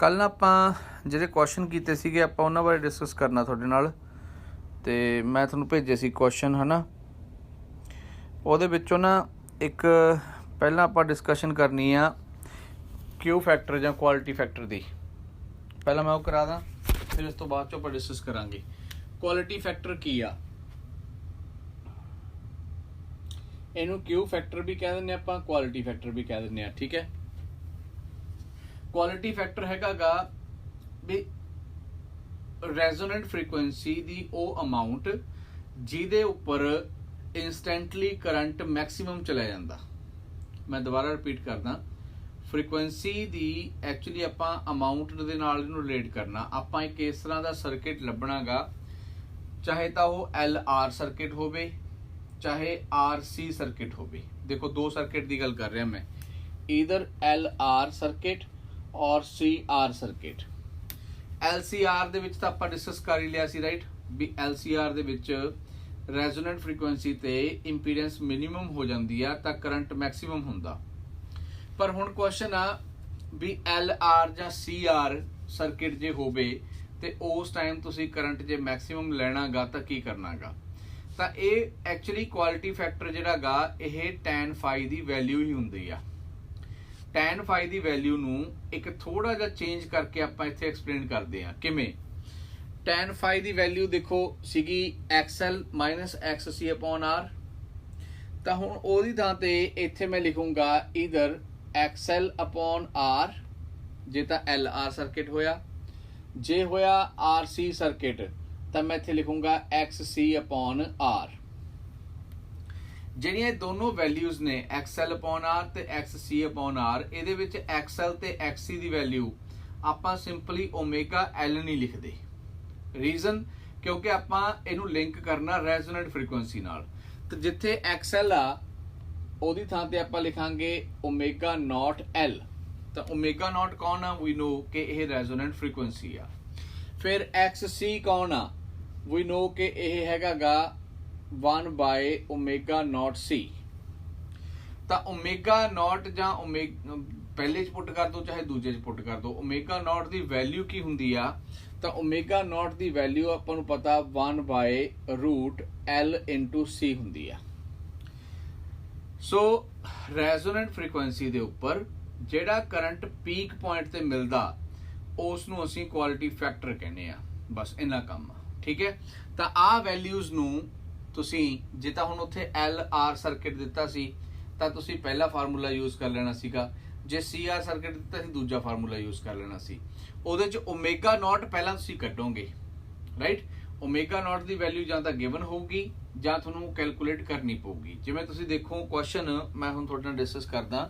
ਕੱਲ੍ਹ ਨਾ ਆਪਾਂ ਜਿਹੜੇ ਕੁਐਸਚਨ ਕੀਤੇ ਸੀਗੇ ਆਪਾਂ ਉਹਨਾਂ ਬਾਰੇ ਡਿਸਕਸ ਕਰਨਾ ਤੁਹਾਡੇ ਨਾਲ। ਅਤੇ ਮੈਂ ਤੁਹਾਨੂੰ ਭੇਜੇ ਸੀ ਕੁਐਸਚਨ ਹੈ ਨਾ, ਉਹਦੇ ਵਿੱਚੋਂ ਨਾ ਇੱਕ ਪਹਿਲਾਂ ਆਪਾਂ ਡਿਸਕਸ਼ਨ ਕਰਨੀ ਆ ਕਿਊ ਫੈਕਟਰ ਜਾਂ ਕੁਆਲਿਟੀ ਫੈਕਟਰ ਦੀ। ਪਹਿਲਾਂ ਮੈਂ ਉਹ ਕਰਾ ਦਾਂ, ਫਿਰ ਇਸ ਤੋਂ ਬਾਅਦ 'ਚੋਂ ਆਪਾਂ ਡਿਸਕਸ ਕਰਾਂਗੇ ਕੁਆਲਿਟੀ ਫੈਕਟਰ ਕੀ ਆ। ਇਹਨੂੰ ਕਿਊ ਫੈਕਟਰ ਵੀ ਕਹਿ ਦਿੰਦੇ ਆਪਾਂ, ਕੁਆਲਿਟੀ ਫੈਕਟਰ ਵੀ ਕਹਿ ਦਿੰਦੇ ਆ। ਠੀਕ ਹੈ, ਕੁਆਲਿਟੀ ਫੈਕਟਰ ਹੈਗਾ ਗਾ ਵੀ ਰੈਜ਼ੋਨੈਂਟ ਫ੍ਰੀਕੁਐਂਸੀ ਦੀ ਉਹ ਅਮਾਊਂਟ ਜਿਹਦੇ ਉੱਪਰ ਇੰਸਟੈਂਟਲੀ ਕਰੰਟ ਮੈਕਸਿਮਮ ਚਲਾ ਜਾਂਦਾ। ਮੈਂ ਦੁਬਾਰਾ ਰਿਪੀਟ ਕਰਦਾ, ਫ੍ਰੀਕੁਐਂਸੀ ਦੀ ਐਕਚੁਅਲੀ ਆਪਾਂ ਅਮਾਊਂਟ ਦੇ ਨਾਲ ਇਹਨੂੰ ਰਿਲੇਟ ਕਰਨਾ। ਆਪਾਂ ਇੱਕ ਇਸ ਤਰ੍ਹਾਂ ਦਾ ਸਰਕਿਟ ਲੱਭਣਾਗਾ, ਚਾਹੇ ਤਾਂ ਉਹ LR ਸਰਕਿਟ ਹੋਵੇ ਚਾਹੇ RC ਸਰਕਿਟ ਹੋਵੇ। ਦੇਖੋ ਦੋ ਸਰਕਿਟ ਦੀ ਗੱਲ ਕਰ ਰਿਹਾ ਮੈਂ, ਈਦਰ LR ਸਰਕਿਟ ਔਰ CR ਸਰਕਿਟ। LCR ਦੇ ਵਿੱਚ ਤਾਂ ਆਪਾਂ ਡਿਸਕਸ ਕਰ ਹੀ ਲਿਆ ਸੀ, ਰਾਈਟ, ਵੀ LCR ਦੇ ਵਿੱਚ ਰੈਜ਼ੋਨੈਂਟ ਫ੍ਰੀਕੁਐਂਸੀ ਤੇ ਇੰਪੀਡੈਂਸ ਮਿਨੀਮਮ ਹੋ ਜਾਂਦੀ ਆ ਤਾਂ ਕਰੰਟ ਮੈਕਸਿਮਮ ਹੁੰਦਾ। ਪਰ ਹੁਣ ਕੁਐਸਚਨ ਆ ਵੀ LR ਜਾਂ CR ਸਰਕਿਟ ਜੇ ਹੋਵੇ ਤੇ ਉਸ ਟਾਈਮ ਤੁਸੀਂ ਕਰੰਟ ਜੇ ਮੈਕਸਿਮਮ ਲੈਣਾਗਾ ਤਾਂ ਕੀ ਕਰਨਾਗਾ। ਤਾਂ ਇਹ ਐਕਚੁਅਲੀ ਕੁਆਲਿਟੀ ਫੈਕਟਰ ਜਿਹੜਾ ਗਾ ਇਹ tan phi ਦੀ ਵੈਲਿਊ ਹੀ ਹੁੰਦੀ ਆ। tan phi ਦੀ ਵੈਲਿਊ ਨੂੰ ਇੱਕ ਥੋੜਾ ਜਿਹਾ ਚੇਂਜ ਕਰਕੇ ਆਪਾਂ ਇੱਥੇ ਐਕਸਪਲੇਨ ਕਰਦੇ ਹਾਂ ਕਿਵੇਂ। tan phi ਦੀ ਵੈਲਿਊ ਦੇਖੋ ਸੀਗੀ XL - XC/R, ਤਾਂ ਹੁਣ ਉਹਦੀ ਥਾਂ ਤੇ ਇੱਥੇ ਮੈਂ ਲਿਖੂੰਗਾ ਈਦਰ XL/R ਜੇ ਤਾਂ LR ਸਰਕਿਟ ਹੋਇਆ, ਜੇ ਹੋਇਆ RC ਸਰਕਿਟ ਤਾਂ ਮੈਂ ਇੱਥੇ ਲਿਖੂੰਗਾ XC/R। ਜਿਹੜੀਆਂ ਇਹ ਦੋਨੋਂ ਵੈਲਿਊਜ਼ ਨੇ XL/R ਤੇ XC/R, ਇਹਦੇ ਵਿੱਚ XL ਤੇ XC ਦੀ ਵੈਲਿਊ ਆਪਾਂ ਸਿੰਪਲੀ ω_L ਨਹੀਂ ਲਿਖਦੇ। ਰੀਜ਼ਨ ਕਿਉਂਕਿ ਆਪਾਂ ਇਹਨੂੰ ਲਿੰਕ ਕਰਨਾ ਰੈਜ਼ੋਨੈਂਟ ਫ੍ਰੀਕੁਐਂਸੀ ਨਾਲ। ਤੇ ਜਿੱਥੇ XL ਆ ਉਹਦੀ ਥਾਂ ਤੇ ਆਪਾਂ ਲਿਖਾਂਗੇ ω0L। ਤਾਂ ω0 ਕੌਣ ਆ? ਵੀ ਨੋ ਕਿ ਇਹ ਰੈਜ਼ੋਨੈਂਟ ਫ੍ਰੀਕੁਐਂਸੀ ਆ। ਫਿਰ XC ਕੌਣ ਆ? ਵੀ ਨੋ ਕਿ ਇਹ ਹੈਗਾ ਗਾ 1/ω0C। ਤਾਂ ω0 ਜਾਂ ਪਹਿਲੇ 'ਚ ਪੁੱਟ ਕਰ ਦੋ ਚਾਹੇ ਦੂਜੇ 'ਚ ਪੁੱਟ ਕਰ ਦੋ, ω0 ਦੀ ਵੈਲਿਊ ਕੀ ਹੁੰਦੀ ਆ? ਤਾਂ ω0 ਦੀ ਵੈਲਿਊ ਆਪਾਂ ਨੂੰ ਪਤਾ 1/√L/C ਹੁੰਦੀ ਆ। ਸੋ ਰੈਜ਼ੋਨੈਂਟ ਫ੍ਰੀਕੁਐਂਸੀ ਦੇ ਉੱਪਰ ਜਿਹੜਾ ਕਰੰਟ ਪੀਕ ਪੁਆਇੰਟ ਤੇ ਮਿਲਦਾ ਉਸ ਨੂੰ ਅਸੀਂ ਕੁਆਲਿਟੀ ਫੈਕਟਰ ਕਹਿੰਦੇ ਆ। ਬਸ ਇੰਨਾ ਕੰਮ ਆ। ਠੀਕ ਹੈ, ਤਾਂ ਆਹ ਵੈਲਿਊਜ਼ ਨੂੰ ਤੁਸੀਂ ਜੇ ਤਾਂ ਹੁਣ ਉੱਥੇ LR ਸਰਕਿਟ ਦਿੱਤਾ ਸੀ ਤਾਂ ਤੁਸੀਂ ਪਹਿਲਾ ਫਾਰਮੂਲਾ ਯੂਜ਼ ਕਰ ਲੈਣਾ ਸੀਗਾ, ਜੇ CR ਸਰਕਿਟ ਦਿੱਤਾ ਸੀ ਦੂਜਾ ਫਾਰਮੂਲਾ ਯੂਜ਼ ਕਰ ਲੈਣਾ ਸੀ। ਉਹਦੇ 'ਚ ω0 ਪਹਿਲਾਂ ਤੁਸੀਂ ਕੱਢੋਗੇ, ਰਾਈਟ। ω0 ਦੀ ਵੈਲਿਊ ਜਾਂ ਤਾਂ ਗਿਵਨ ਹੋਊਗੀ ਜਾਂ ਤੁਹਾਨੂੰ ਕੈਲਕੂਲੇਟ ਕਰਨੀ ਪਊਗੀ। ਜਿਵੇਂ ਤੁਸੀਂ ਦੇਖੋ ਕੁਐਸਚਨ ਮੈਂ ਹੁਣ ਤੁਹਾਡੇ ਨਾਲ ਡਿਸਕਸ ਕਰਦਾ,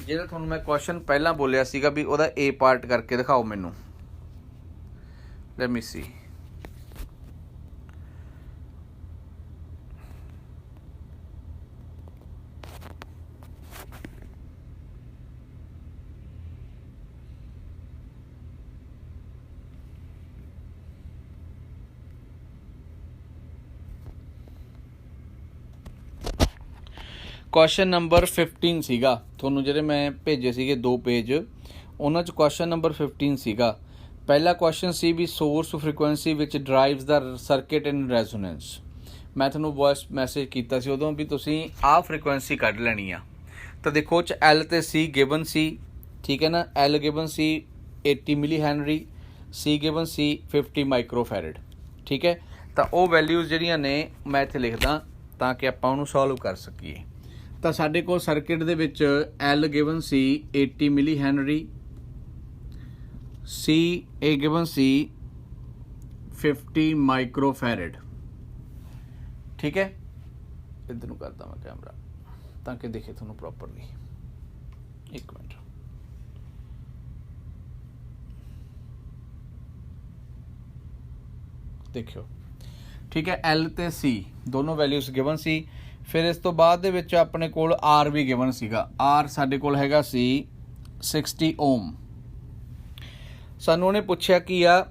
ਜਿਹੜਾ ਤੁਹਾਨੂੰ ਮੈਂ ਕੁਐਸਚਨ ਪਹਿਲਾਂ ਬੋਲਿਆ ਸੀਗਾ ਵੀ ਉਹਦਾ A ਪਾਰਟ ਕਰਕੇ ਦਿਖਾਓ ਮੈਨੂੰ। ਲੈਟ ਮੀ ਸੀ। ਕੁਐਸਚਨ ਨੰਬਰ 15 ਸੀਗਾ ਤੁਹਾਨੂੰ, ਜਿਹੜੇ ਮੈਂ ਭੇਜੇ ਸੀਗੇ 2 ਪੇਜ, ਉਹਨਾਂ 'ਚ ਕੁਐਸਚਨ ਨੰਬਰ 15 ਸੀਗਾ। ਪਹਿਲਾ ਕੁਐਸਚਨ ਸੀ ਵੀ ਸੋਰਸ ਫ੍ਰੀਕੁਐਂਸੀ ਵਿਚ ਡਰਾਈਵਸ ਦਾ ਸਰਕਿਟ ਇਨ ਰੈਜ਼ੋਨੈਂਸ। ਮੈਂ ਤੁਹਾਨੂੰ ਵੌਇਸ ਮੈਸੇਜ ਕੀਤਾ ਸੀ ਉਦੋਂ ਵੀ ਤੁਸੀਂ ਆਹ ਫ੍ਰੀਕੁਐਂਸੀ ਕੱਢ ਲੈਣੀ ਆ। ਤਾਂ ਦੇਖੋ ਉਹ 'ਚ L ਤੇ C ਗਿਵਨ ਸੀ, ਠੀਕ ਹੈ ਨਾ। L ਗਿਵਨ ਸੀ 80 ਮਿਲੀ ਹੈਨਰੀ, C ਗਿਵਨ ਸੀ 50 ਮਾਈਕਰੋਫੈਰਡ। ਠੀਕ ਹੈ, ਤਾਂ ਉਹ ਵੈਲਿਊਜ਼ ਜਿਹੜੀਆਂ ਨੇ ਮੈਂ ਇੱਥੇ ਲਿਖਦਾ ਤਾਂ ਕਿ ਆਪਾਂ ਉਹਨੂੰ ਸੋਲਵ ਕਰ ਸਕੀਏ। ਤਾਂ ਸਾਡੇ ਕੋਲ ਸਰਕਿਟ ਦੇ ਵਿੱਚ L ਗਿਵਨ ਸੀ 80 ਮਿਲੀ ਹੈਨਰੀ, C A ਗਿਵਨ ਸੀ 50 ਮਾਈਕਰੋਫੈਰਡ। ਠੀਕ ਹੈ, ਇੱਧਰ ਨੂੰ ਕਰਦਾ ਮੈਂ ਕੈਮਰਾ ਤਾਂ ਕਿ ਦਿਖੇ ਤੁਹਾਨੂੰ ਪ੍ਰੋਪਰਲੀ। ਇੱਕ ਮਿੰਟ, ਦੇਖਿਓ। ਠੀਕ ਹੈ, L ਤੇ C ਦੋਨੋਂ ਵੈਲਿਊਜ਼ ਗਿਵਨ ਸੀ। ਫਿਰ ਇਸ ਤੋਂ ਬਾਅਦ ਦੇ ਵਿੱਚ ਆਪਣੇ ਕੋਲ R ਵੀ ਗਿਵਨ ਸੀਗਾ। R ਸਾਡੇ ਕੋਲ ਹੈਗਾ ਸੀ 60 ਓਮ। ਸਾਨੂੰ ਉਹਨੇ ਪੁੱਛਿਆ ਕੀ ਆ,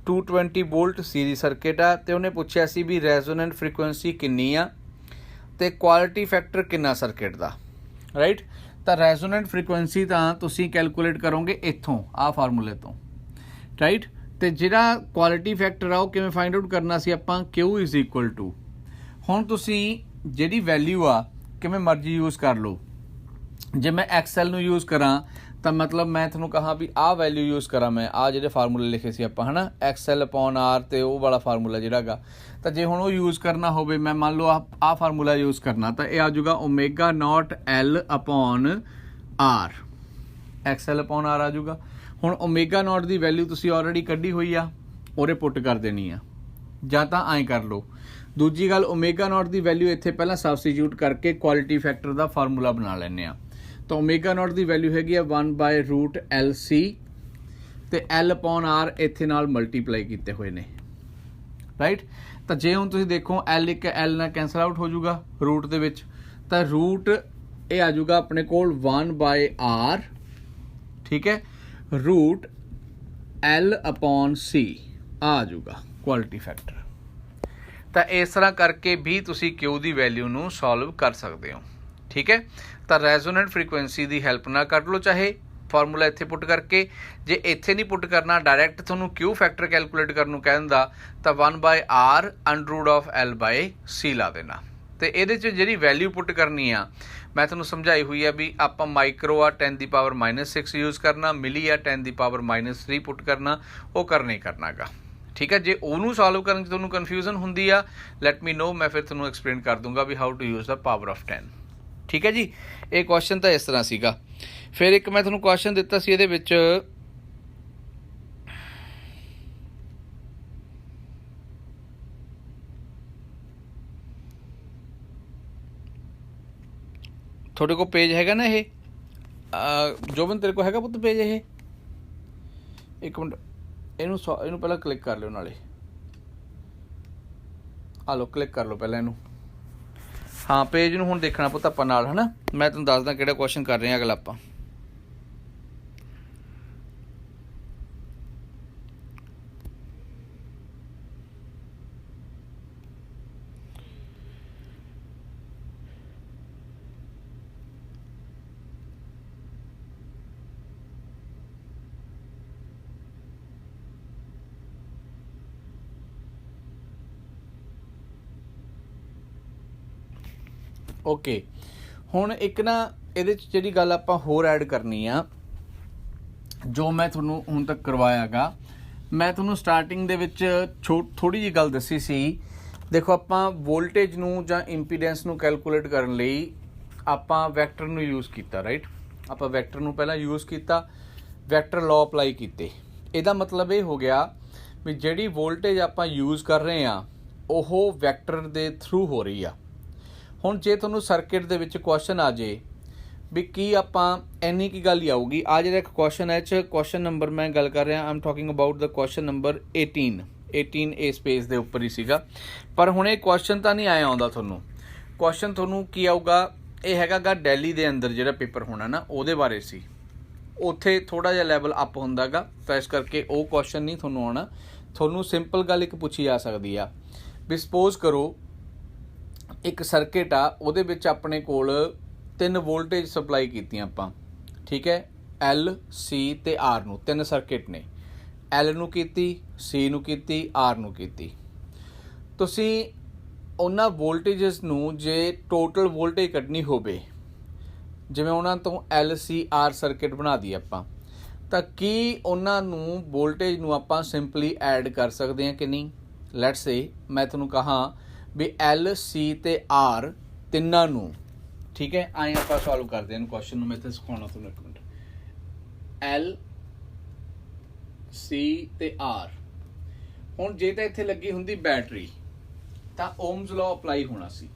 220 ਵੋਲਟ ਸੀਰੀਜ਼ ਸਰਕਿਟ ਆ ਤੇ ਉਹਨੇ ਪੁੱਛਿਆ ਸੀ ਵੀ ਰੈਜ਼ੋਨੈਂਟ ਫ੍ਰੀਕੁਐਂਸੀ ਕਿੰਨੀ ਆ ਤੇ ਕੁਆਲਿਟੀ ਫੈਕਟਰ ਕਿੰਨਾ ਸਰਕਿਟ ਦਾ, ਰਾਈਟ। ਤਾਂ ਰੈਜ਼ੋਨੈਂਟ ਫ੍ਰੀਕੁਐਂਸੀ ਤਾਂ ਤੁਸੀਂ ਕੈਲਕੂਲੇਟ ਕਰੋਗੇ ਇੱਥੋਂ ਆ ਫਾਰਮੂਲੇ ਤੋਂ, ਰਾਈਟ। ਤੇ ਜਿਹੜਾ ਕੁਆਲਿਟੀ ਫੈਕਟਰ ਆ ਉਹ ਕਿਵੇਂ ਫਾਈਂਡ ਆਊਟ ਕਰਨਾ ਸੀ ਆਪਾਂ, Q ਇਜ਼ ਇਕੁਅਲ ਟੂ, ਹੁਣ ਤੁਸੀਂ ਜਿਹੜੀ ਵੈਲਿਊ ਆ ਕਿਵੇਂ ਮਰਜ਼ੀ ਯੂਜ਼ ਕਰ ਲਓ। ਜੇ ਮੈਂ XL ਨੂੰ ਯੂਜ਼ ਕਰਾਂ ਤਾਂ ਮਤਲਬ ਮੈਂ ਤੁਹਾਨੂੰ ਕਹਾਂ ਵੀ ਆਹ ਵੈਲਿਊ ਯੂਜ਼ ਕਰਾਂ, ਮੈਂ ਆਹ ਜਿਹੜੇ ਫਾਰਮੂਲੇ ਲਿਖੇ ਸੀ ਆਪਾਂ ਹੈ ਨਾ, XL/R ਤੇ ਉਹ ਵਾਲਾ ਫਾਰਮੂਲਾ ਜਿਹੜਾ ਹੈਗਾ, ਤਾਂ ਜੇ ਹੁਣ ਉਹ ਯੂਜ਼ ਕਰਨਾ ਹੋਵੇ, ਮੈਂ ਮੰਨ ਲਓ ਆਹ ਫਾਰਮੂਲਾ ਯੂਜ਼ ਕਰਨਾ, ਤਾਂ ਇਹ ਆ ਜਾਊਗਾ ω0L/R, XL/R ਆ ਜਾਊਗਾ। ਹੁਣ ω0 ਦੀ ਵੈਲਿਊ ਤੁਸੀਂ ਆਲਰੇਡੀ ਕੱਢੀ ਹੋਈ ਆ, ਉਹਦੇ ਪੁੱਟ ਕਰ ਦੇਣੀ ਆ, ਜਾਂ ਤਾਂ ਐਂ ਕਰ ਲਓ। ਦੂਜੀ ਗੱਲ, ω0 ਦੀ ਵੈਲਿਊ ਇੱਥੇ ਪਹਿਲਾਂ ਸਬਸਟੀਟਿਊਟ ਕਰਕੇ ਕੁਆਲਿਟੀ ਫੈਕਟਰ ਦਾ ਫਾਰਮੂਲਾ ਬਣਾ ਲੈਂਦੇ ਆ। ਤਾਂ ω0 ਦੀ ਵੈਲਿਊ ਹੈਗੀ ਆ 1/√LC ਤੇ L/R ਇੱਥੇ ਨਾਲ ਮਲਟੀਪਲਾਈ ਕੀਤੇ ਹੋਏ ਨੇ, ਰਾਈਟ। ਤਾਂ ਜੇ ਹੁਣ ਤੁਸੀਂ ਦੇਖੋ L ਇੱਕ L ਨਾਲ ਕੈਂਸਲ ਆਊਟ ਹੋ ਜਾਊਗਾ ਰੂਟ ਦੇ ਵਿੱਚ, ਤਾਂ ਰੂਟ ਇਹ ਆ ਜਾਊਗਾ ਆਪਣੇ ਕੋਲ 1/R, ਠੀਕ ਹੈ, ਰੂਟ L/C ਆ ਜਾਊਗਾ ਕੁਆਲਿਟੀ ਫੈਕਟਰ। ਤਾਂ ਇਸ ਤਰ੍ਹਾਂ ਕਰਕੇ ਵੀ ਤੁਸੀਂ Q ਦੀ ਵੈਲਿਊ ਨੂੰ ਸੋਲਵ ਕਰ ਸਕਦੇ ਹੋ, ਠੀਕ ਹੈ। ਤਾਂ ਰੈਜ਼ੋਨੈਂਟ ਫ੍ਰੀਕੁਐਂਸੀ ਦੀ ਹੈਲਪ ਨਾਲ ਕੱਢ ਲਓ, ਚਾਹੇ ਫਾਰਮੂਲਾ ਇੱਥੇ ਪੁੱਟ ਕਰਕੇ। ਜੇ ਇੱਥੇ ਨਹੀਂ ਪੁੱਟ ਕਰਨਾ, ਡਾਇਰੈਕਟ ਤੁਹਾਨੂੰ Q ਫੈਕਟਰ ਕੈਲਕੂਲੇਟ ਕਰਨ ਨੂੰ ਕਹਿ ਦਿੰਦਾ, ਤਾਂ 1/R √L/C ਲਾ ਦੇਣਾ। ਤੇ ਇਹਦੇ 'ਚ ਜਿਹੜੀ ਵੈਲਿਊ ਪੁੱਟ ਕਰਨੀ ਆ ਮੈਂ ਤੁਹਾਨੂੰ ਸਮਝਾਈ ਹੋਈ ਆ ਵੀ ਆਪਾਂ ਮਾਈਕਰੋ ਆ 10⁻⁻6 ਯੂਜ਼ ਕਰਨਾ, ਮਿਲੀ ਆ 10⁻⁻3 ਪੁੱਟ ਕਰਨਾ, ਉਹ ਕਰਨਾ ਹੀ ਕਰਨਾ ਗਾ, ਠੀਕ ਹੈ। ਜੇ ਉਹਨੂੰ ਸੋਲਵ ਕਰਨ 'ਚ ਤੁਹਾਨੂੰ ਕਨਫਿਊਜ਼ਨ ਹੁੰਦੀ ਆ, ਲੈਟ ਮੀ ਨੋ, ਮੈਂ ਫਿਰ ਤੁਹਾਨੂੰ ਐਕਸਪਲੇਨ ਕਰ ਦੂੰਗਾ ਵੀ how to use the power of 10, ਠੀਕ ਹੈ ਜੀ। ਇਹ ਕੁਐਸਚਨ ਤਾਂ ਇਸ ਤਰ੍ਹਾਂ ਸੀਗਾ। ਫਿਰ ਇੱਕ ਮੈਂ ਤੁਹਾਨੂੰ ਕੁਐਸਚਨ ਦਿੱਤਾ ਸੀ, ਇਹਦੇ ਵਿੱਚ ਤੁਹਾਡੇ ਕੋਲ ਪੇਜ ਹੈਗਾ ਨਾ, ਇਹ ਜੋਬਨ ਤੇਰੇ ਕੋਲ ਹੈਗਾ ਪੁੱਤ ਪੇਜ? ਇਹ ਇੱਕ ਮਿੰਟ, ਇਹਨੂੰ ਪਹਿਲਾਂ ਕਲਿੱਕ ਕਰ ਲਿਓ, ਨਾਲੇ ਆ ਲਓ ਕਲਿੱਕ ਕਰ ਲਓ ਪਹਿਲਾਂ ਇਹਨੂੰ। ਹਾਂ, ਪੇਜ ਨੂੰ ਹੁਣ ਦੇਖਣਾ ਪੁੱਤ ਆਪਾਂ ਨਾਲ, ਹੈ ਨਾ। ਮੈਂ ਤੁਹਾਨੂੰ ਦੱਸਦਾ ਕਿਹੜਾ ਕੁਐਸਚਨ ਕਰ ਰਹੇ ਹਾਂ ਅਗਲਾ ਆਪਾਂ। ਓਕੇ, ਹੁਣ ਇੱਕ ਨਾ ਇਹਦੇ 'ਚ ਜਿਹੜੀ ਗੱਲ ਆਪਾਂ ਹੋਰ ਐਡ ਕਰਨੀ ਆ, ਜੋ ਮੈਂ ਤੁਹਾਨੂੰ ਹੁਣ ਤੱਕ ਕਰਵਾਇਆ ਗਾ, ਮੈਂ ਤੁਹਾਨੂੰ ਸਟਾਰਟਿੰਗ ਦੇ ਵਿੱਚ ਥੋੜ੍ਹੀ ਜਿਹੀ ਗੱਲ ਦੱਸੀ ਸੀ। ਦੇਖੋ, ਆਪਾਂ ਵੋਲਟੇਜ ਨੂੰ ਜਾਂ ਇੰਪੀਡੈਂਸ ਨੂੰ ਕੈਲਕੂਲੇਟ ਕਰਨ ਲਈ ਆਪਾਂ ਵੈਕਟਰ ਨੂੰ ਯੂਜ਼ ਕੀਤਾ, ਰਾਈਟ। ਆਪਾਂ ਵੈਕਟਰ ਨੂੰ ਪਹਿਲਾਂ ਯੂਜ਼ ਕੀਤਾ, ਵੈਕਟਰ ਲਾਅ ਅਪਲਾਈ ਕੀਤੇ। ਇਹਦਾ ਮਤਲਬ ਇਹ ਹੋ ਗਿਆ ਵੀ ਜਿਹੜੀ ਵੋਲਟੇਜ ਆਪਾਂ ਯੂਜ਼ ਕਰ ਰਹੇ ਹਾਂ ਉਹ ਵੈਕਟਰ ਦੇ ਥਰੂ ਹੋ ਰਹੀ ਆ। ਹੁਣ ਜੇ ਤੁਹਾਨੂੰ ਸਰਕਿਟ ਦੇ ਵਿੱਚ ਕੁਐਸਚਨ ਆ ਜੇ ਵੀ ਕੀ ਆਪਾਂ ਇੰਨੀ ਕੀ ਗੱਲ ਹੀ ਆਊਗੀ, ਆ ਜਿਹੜਾ ਇੱਕ ਕੁਐਸਚਨ ਹੈ 'ਚ ਕੁਐਸਚਨ ਨੰਬਰ ਮੈਂ ਗੱਲ ਕਰ ਰਿਹਾ, I'm talking about the question number 18 A space ਦੇ ਉੱਪਰ ਹੀ ਸੀਗਾ। ਪਰ ਹੁਣ ਇਹ ਕੁਐਸਚਨ ਤਾਂ ਨਹੀਂ ਆਇਆ ਆਉਂਦਾ ਤੁਹਾਨੂੰ। ਕੁਐਸਚਨ ਤੁਹਾਨੂੰ ਕੀ ਆਊਗਾ, ਇਹ ਹੈਗਾ ਗਾ ਦਿੱਲੀ ਦੇ ਅੰਦਰ ਜਿਹੜਾ ਪੇਪਰ ਹੋਣਾ ਨਾ ਉਹਦੇ ਬਾਰੇ ਸੀ, ਉੱਥੇ ਥੋੜ੍ਹਾ ਜਿਹਾ ਲੈਵਲ ਅਪ ਹੁੰਦਾ ਗਾ, ਤਾਂ ਇਸ ਕਰਕੇ ਉਹ ਕੁਐਸਚਨ ਨਹੀਂ ਤੁਹਾਨੂੰ ਆਉਣਾ। ਤੁਹਾਨੂੰ ਸਿੰਪਲ ਗੱਲ ਇੱਕ ਪੁੱਛੀ ਜਾ ਸਕਦੀ ਆ ਵੀ ਸਪੋਜ਼ ਕਰੋ ਇੱਕ ਸਰਕਿਟ ਆ, ਉਹਦੇ ਵਿੱਚ ਆਪਣੇ ਕੋਲ 3 ਵੋਲਟੇਜ ਸਪਲਾਈ ਕੀਤੀਆਂ ਆਪਾਂ, ਠੀਕ ਹੈ, L, C ਤੇ R ਨੂੰ। 3 ਸਰਕਿਟ ਨੇ, L ਨੂੰ ਕੀਤੀ, C ਨੂੰ ਕੀਤੀ, R ਨੂੰ ਕੀਤੀ। ਤੁਸੀਂ ਉਹਨਾਂ ਵੋਲਟੇਜਸ ਨੂੰ ਜੇ ਟੋਟਲ ਵੋਲਟੇਜ ਕੱਢਣੀ ਹੋਵੇ, ਜਿਵੇਂ ਉਹਨਾਂ ਤੋਂ L, C, R ਸਰਕਿਟ ਬਣਾ ਦੀ ਆਪਾਂ, ਤਾਂ ਕੀ ਉਹਨਾਂ ਨੂੰ ਵੋਲਟੇਜ ਨੂੰ ਆਪਾਂ ਸਿੰਪਲੀ ਐਡ ਕਰ ਸਕਦੇ ਹਾਂ ਕਿ ਨਹੀਂ? ਲੈਟਸ ਸੇ ਮੈਂ ਤੁਹਾਨੂੰ ਕਹਾਂ ਵੀ L, C ਤੇ R ਤਿੰਨਾਂ ਨੂੰ, ਠੀਕ ਹੈ, ਆਏ ਆਪਾਂ ਸੋਲਵ ਕਰਦੇ ਹਾਂ ਕੁਐਸਚਨ ਨੂੰ। ਮੈਂ ਇੱਥੇ ਸਿਖਾਉਣਾ ਤੁਹਾਨੂੰ ਇੱਕ ਮਿੰਟ। L, C ਤੇ R, ਹੁਣ ਜੇ ਤਾਂ ਇੱਥੇ ਲੱਗੀ ਹੁੰਦੀ ਬੈਟਰੀ ਤਾਂ ਓਮਸ ਲਾਅ ਅਪਲਾਈ ਹੋਣਾ ਸੀ।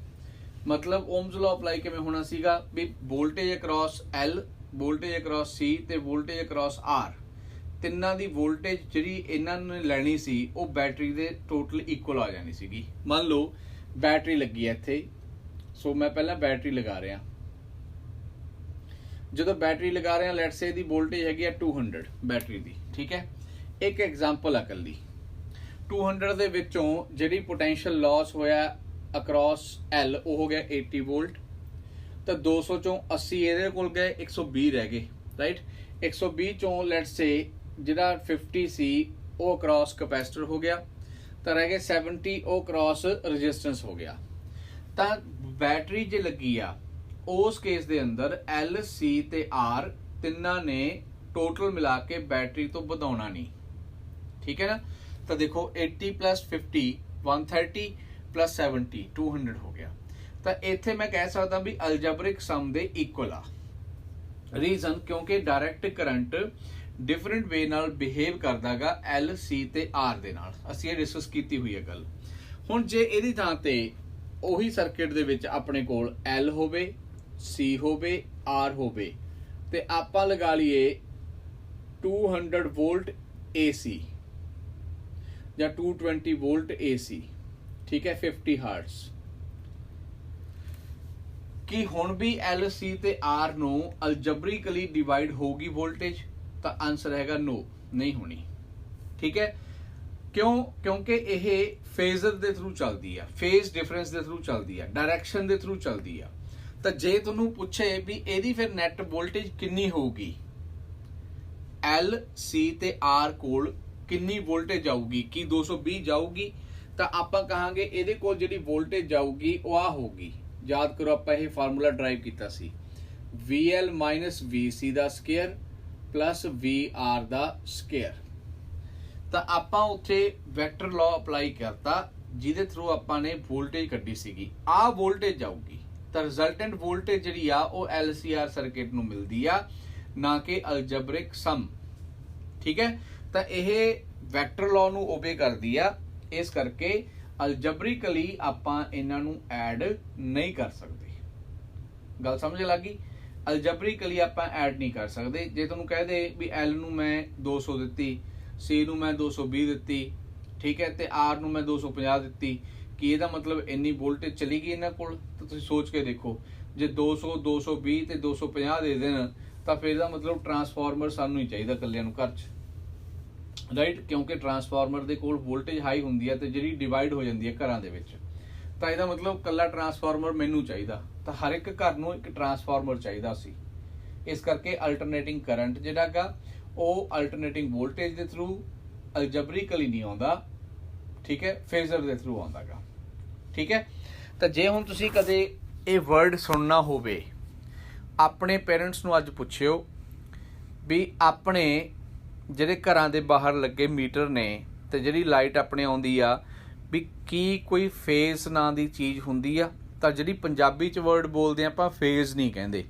ਮਤਲਬ ਓਮਸ ਲਾਅ ਅਪਲਾਈ ਕਿਵੇਂ ਹੋਣਾ ਸੀਗਾ ਵੀ voltage across L, voltage across C ਤੇ ਵੋਲਟੇਜ ਅਕ੍ਰੋਸ R, ਤਿੰਨਾਂ ਦੀ ਵੋਲਟੇਜ ਜਿਹੜੀ ਇਹਨਾਂ ਨੇ ਲੈਣੀ ਸੀ ਉਹ ਬੈਟਰੀ ਦੇ ਟੋਟਲ ਇਕੁਅਲ ਆ ਜਾਣੀ ਸੀਗੀ। ਮੰਨ ਲਓ ਬੈਟਰੀ ਲੱਗੀ ਹੈ ਇੱਥੇ, ਸੋ ਮੈਂ ਪਹਿਲਾਂ ਬੈਟਰੀ ਲਗਾ ਰਿਹਾ। ਜਦੋਂ ਬੈਟਰੀ ਲਗਾ ਰਿਹਾ, ਲੈਟਸ ਸੇ ਦੀ ਵੋਲਟੇਜ ਹੈਗੀ ਆ 200 ਬੈਟਰੀ ਦੀ, ਠੀਕ ਹੈ। ਇੱਕ ਐਗਜ਼ਾਮਪਲ ਆ ਇਕੱਲੀ, 200 ਦੇ ਵਿੱਚੋਂ ਜਿਹੜੀ ਪੋਟੈਂਸ਼ੀਅਲ ਲਾਸ ਹੋਇਆ ਅਕ੍ਰੋਸ L ਉਹ ਹੋ ਗਿਆ 80 ਵੋਲਟ। ਤਾਂ 200 ਚੋਂ 80 ਇਹਦੇ ਕੋਲ ਗਏ, 120 ਰਹਿ ਗਏ, ਰਾਈਟ। 120 ਚੋਂ ਲੈਟਸ ਸੇ ਜਿਹੜਾ 50 ਸੀ ਉਹ ਅਕ੍ਰੋਸ ਕੈਪੈਸਿਟਰ ਹੋ ਗਿਆ, ਤਾਂ ਰਹਿ ਗਏ 70 ਉਹ ਕ੍ਰੋਸ ਰੈਜ਼ਿਸਟੈਂਸ ਹੋ ਗਿਆ। ਤਾਂ ਬੈਟਰੀ ਜੇ ਲੱਗੀ ਆ ਉਸ ਕੇਸ ਦੇ ਅੰਦਰ L C ਤੇ R ਤਿੰਨਾਂ ਨੇ ਟੋਟਲ ਮਿਲਾ ਕੇ ਬੈਟਰੀ ਤੋਂ ਵਧਾਉਣਾ ਨਹੀਂ, ਠੀਕ ਹੈ ਨਾ। ਤਾਂ ਦੇਖੋ 80 + 50 130 + 70 200 ਹੋ ਗਿਆ। ਤਾਂ ਇੱਥੇ ਮੈਂ ਕਹਿ ਸਕਦਾ ਵੀ ਅਲਜਬਰਿਕ ਸਮ ਦੇ ਇਕੁਅਲ ਆ। ਰੀਜ਼ਨ ਕਿਉਂਕਿ ਡਾਇਰੈਕਟ ਕਰੰਟ ਡਿਫਰੈਂਟ ਵੇ ਨਾਲ ਬਿਹੇਵ ਕਰਦਾਗਾ L C ਤੇ R ਦੇ ਨਾਲ। ਅਸੀਂ ਇਹ ਡਿਸਕਸ ਕੀਤੀ ਹੋਈ ਹੈ ਗੱਲ। ਹੁਣ ਜੇ ਇਹਦੀ ਥਾਂ ਤੇ ਉਹੀ ਸਰਕਟ ਦੇ ਵਿੱਚ ਆਪਣੇ ਕੋਲ L ਹੋਵੇ, C ਹੋਵੇ, R ਹੋਵੇ, ਤੇ ਆਪਾਂ ਲਗਾ ਲਈਏ 200 ਵੋਲਟ AC ਜਾਂ 220 ਵੋਲਟ AC, ਠੀਕ ਹੈ, 50 ਹਰਟਜ਼। ਕਿ ਹੁਣ ਵੀ L C ਤੇ R ਨੂੰ ਅਲਜਬਰਿਕਲੀ ਡਿਵਾਈਡ ਹੋਊਗੀ ਵੋਲਟੇਜ? ਤਾਂ ਆਨਸਰ ਹੈਗਾ ਨੋ, ਨਹੀਂ ਹੋਣੀ, ਠੀਕ ਹੈ। ਕਿਉਂ? ਕਿਉਂਕਿ ਇਹ ਫੇਜ਼ਰ ਦੇ ਥਰੂ ਚੱਲਦੀ ਆ, ਫੇਜ਼ ਡਿਫਰੈਂਸ ਦੇ ਥਰੂ ਚੱਲਦੀ ਆ, ਡਾਇਰੈਕਸ਼ਨ ਦੇ ਥਰੂ ਚੱਲਦੀ ਆ। ਤਾਂ ਜੇ ਤੁਹਾਨੂੰ ਪੁੱਛੇ ਵੀ ਇਹਦੀ ਫਿਰ ਨੈਟ ਵੋਲਟੇਜ ਕਿੰਨੀ ਹੋਊਗੀ, L C ਤੇ R ਕੋਲ ਕਿੰਨੀ ਵੋਲਟੇਜ ਆਊਗੀ, ਕੀ 220 ਜਾਊਗੀ? ਤਾਂ ਆਪਾਂ ਕਹਾਂਗੇ ਇਹਦੇ ਕੋਲ ਜਿਹੜੀ ਵੋਲਟੇਜ ਜਾਊਗੀ ਉਹ ਆ ਹੋਊਗੀ। ਯਾਦ ਕਰੋ ਆਪਾਂ ਇਹ ਫਾਰਮੂਲਾ ਡਰਾਈਵ ਕੀਤਾ ਸੀ, VL - VC ਦਾ ਸਕੁਅਰ ਪਲੱਸ VR ਦਾ ਸਕੁਅਰ। ਤਾਂ ਆਪਾਂ ਉੱਥੇ ਵੈਕਟਰ ਲਾਅ ਅਪਲਾਈ ਕਰਤਾ ਜਿਹਦੇ ਥਰੂ ਆਪਾਂ ਨੇ ਵੋਲਟੇਜ ਕੱਢੀ ਸੀਗੀ। ਆਹ ਵੋਲਟੇਜ ਜਾਊਗੀ, ਤਾਂ ਰਿਜ਼ਲਟੈਂਟ ਵੋਲਟੇਜ ਜਿਹੜੀ ਆ ਉਹ LCR ਸਰਕਟ ਨੂੰ ਮਿਲਦੀ ਆ, ਨਾ ਕਿ ਅਲਜਬਰਿਕ ਸਮ, ਠੀਕ ਹੈ। ਤਾਂ ਇਹ ਵੈਕਟਰ ਲਾਅ ਨੂੰ ਓਬੇ ਕਰਦੀ ਆ, ਇਸ ਕਰਕੇ ਅਲਜਬਰਿਕਲੀ ਆਪਾਂ ਇਹਨਾਂ ਨੂੰ ਐਡ ਨਹੀਂ ਕਰ ਸਕਦੇ। ਗੱਲ ਸਮਝ ਲੱਗ ਗਈ? ਅਲਜਬਰਿਕਲੀ ਆਪਾਂ ਐਡ ਨਹੀਂ ਕਰ ਸਕਦੇ। ਜੇ ਤੁਹਾਨੂੰ ਕਹਿ ਦੇ ਵੀ L ਨੂੰ ਮੈਂ 200 ਦਿੱਤੀ, C ਨੂੰ ਮੈਂ 220 ਦਿੱਤੀ, ਠੀਕ ਹੈ, ਤੇ R ਨੂੰ ਮੈਂ 250 ਦਿੱਤੀ, ਕਿ ਇਹਦਾ ਮਤਲਬ ਇੰਨੀ ਵੋਲਟੇਜ ਚਲੀ ਗਈ ਇਹਨਾਂ ਕੋਲ? ਤਾਂ ਤੁਸੀਂ ਸੋਚ ਕੇ ਦੇਖੋ, ਜੇ 200 220 ਤੇ 250 ਦੇ ਦੇਣ ਤਾਂ ਫਿਰ ਇਹਦਾ ਮਤਲਬ ਟਰਾਂਸਫਾਰਮਰ ਸਾਨੂੰ ਹੀ ਚਾਹੀਦਾ ਇਕੱਲਿਆਂ ਨੂੰ ਘਰ 'ਚ, ਰਾਈਟ। ਕਿਉਂਕਿ ਟਰਾਂਸਫਾਰਮਰ ਦੇ ਕੋਲ ਵੋਲਟੇਜ ਹਾਈ ਹੁੰਦੀ ਹੈ ਤੇ ਜਿਹੜੀ ਡਿਵਾਈਡ ਹੋ ਜਾਂਦੀ ਹੈ ਘਰਾਂ ਦੇ ਵਿੱਚ, ਤਾਂ ਇਹਦਾ ਮਤਲਬ ਇਕੱਲਾ ਟਰਾਂਸਫਾਰਮਰ ਮੈਨੂੰ ਚਾਹੀਦਾ। ਤਾਂ ਹਰ ਇੱਕ ਘਰ ਨੂੰ ਇੱਕ ਟਰਾਂਸਫਾਰਮਰ ਚਾਹੀਦਾ ਸੀ। ਇਸ ਕਰਕੇ ਅਲਟਰਨੇਟਿੰਗ ਕਰੰਟ ਜਿਹੜਾ ਗਾ ਉਹ ਅਲਟਰਨੇਟਿੰਗ ਵੋਲਟੇਜ ਦੇ ਥਰੂ ਅਲਜਬਰਿਕਲੀ ਨਹੀਂ ਆਉਂਦਾ, ਠੀਕ ਹੈ, ਫੇਜ਼ਰ ਦੇ ਥਰੂ ਆਉਂਦਾ ਗਾ, ਠੀਕ ਹੈ। ਤਾਂ ਜੇ ਹੁਣ ਤੁਸੀਂ ਕਦੇ ਇਹ ਵਰਡ ਸੁਣਨਾ ਹੋਵੇ, ਆਪਣੇ ਪੇਰੈਂਟਸ ਨੂੰ ਅੱਜ ਪੁੱਛਿਓ ਵੀ ਆਪਣੇ ਜਿਹੜੇ ਘਰਾਂ ਦੇ ਬਾਹਰ ਲੱਗੇ ਮੀਟਰ ਨੇ ਤੇ ਜਿਹੜੀ ਲਾਈਟ ਆਪਣੇ ਆਉਂਦੀ ਆ, ਵੀ ਕੀ ਕੋਈ ਫੇਜ਼ ਨਾਂ ਦੀ ਚੀਜ਼ ਹੁੰਦੀ ਆ? ਤਾਂ ਜਿਹੜੀ ਪੰਜਾਬੀ 'ਚ ਵਰਡ ਬੋਲਦੇ ਆਪਾਂ ਫੇਜ਼ ਨਹੀਂ ਕਹਿੰਦੇ।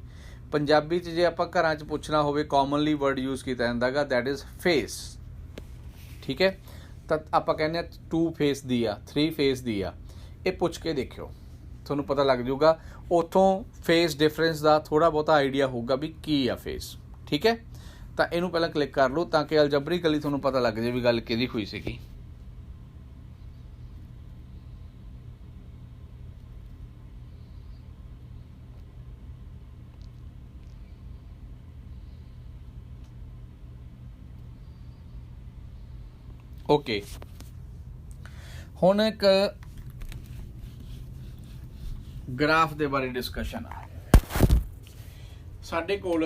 ਪੰਜਾਬੀ 'ਚ ਜੇ ਆਪਾਂ ਘਰਾਂ 'ਚ ਪੁੱਛਣਾ ਹੋਵੇ ਕਾਮਨਲੀ ਵਰਡ ਯੂਜ਼ ਕੀਤਾ ਜਾਂਦਾ ਗਾ, ਦੈਟ ਇਜ਼ ਫੇਸ, ਠੀਕ ਹੈ। ਤਾਂ ਆਪਾਂ ਕਹਿੰਦੇ ਆ 2 ਫੇਸ ਦੀ ਆ, 3 ਫੇਸ ਦੀ ਆ। ਇਹ ਪੁੱਛ ਕੇ ਦੇਖਿਓ, ਤੁਹਾਨੂੰ ਪਤਾ ਲੱਗ ਜਾਊਗਾ। ਉੱਥੋਂ ਫੇਸ ਡਿਫਰੈਂਸ ਦਾ ਥੋੜ੍ਹਾ ਬਹੁਤਾ ਆਈਡੀਆ ਹੋਊਗਾ ਵੀ ਕੀ ਆ ਫੇਸ, ਠੀਕ ਹੈ। ਤਾਂ ਇਹਨੂੰ ਪਹਿਲਾਂ ਕਲਿੱਕ ਕਰ ਲਓ ਤਾਂ ਕਿ ਅਲਜਬਰਿਕਲੀ ਤੁਹਾਨੂੰ ਪਤਾ ਲੱਗ ਜਾਵੇ ਵੀ ਗੱਲ ਕਿਹਦੀ ਹੋਈ ਸੀਗੀ। ਓਕੇ, ਹੁਣ ਇੱਕ ਗ੍ਰਾਫ ਦੇ ਬਾਰੇ ਡਿਸਕਸ਼ਨ ਆ। ਸਾਡੇ ਕੋਲ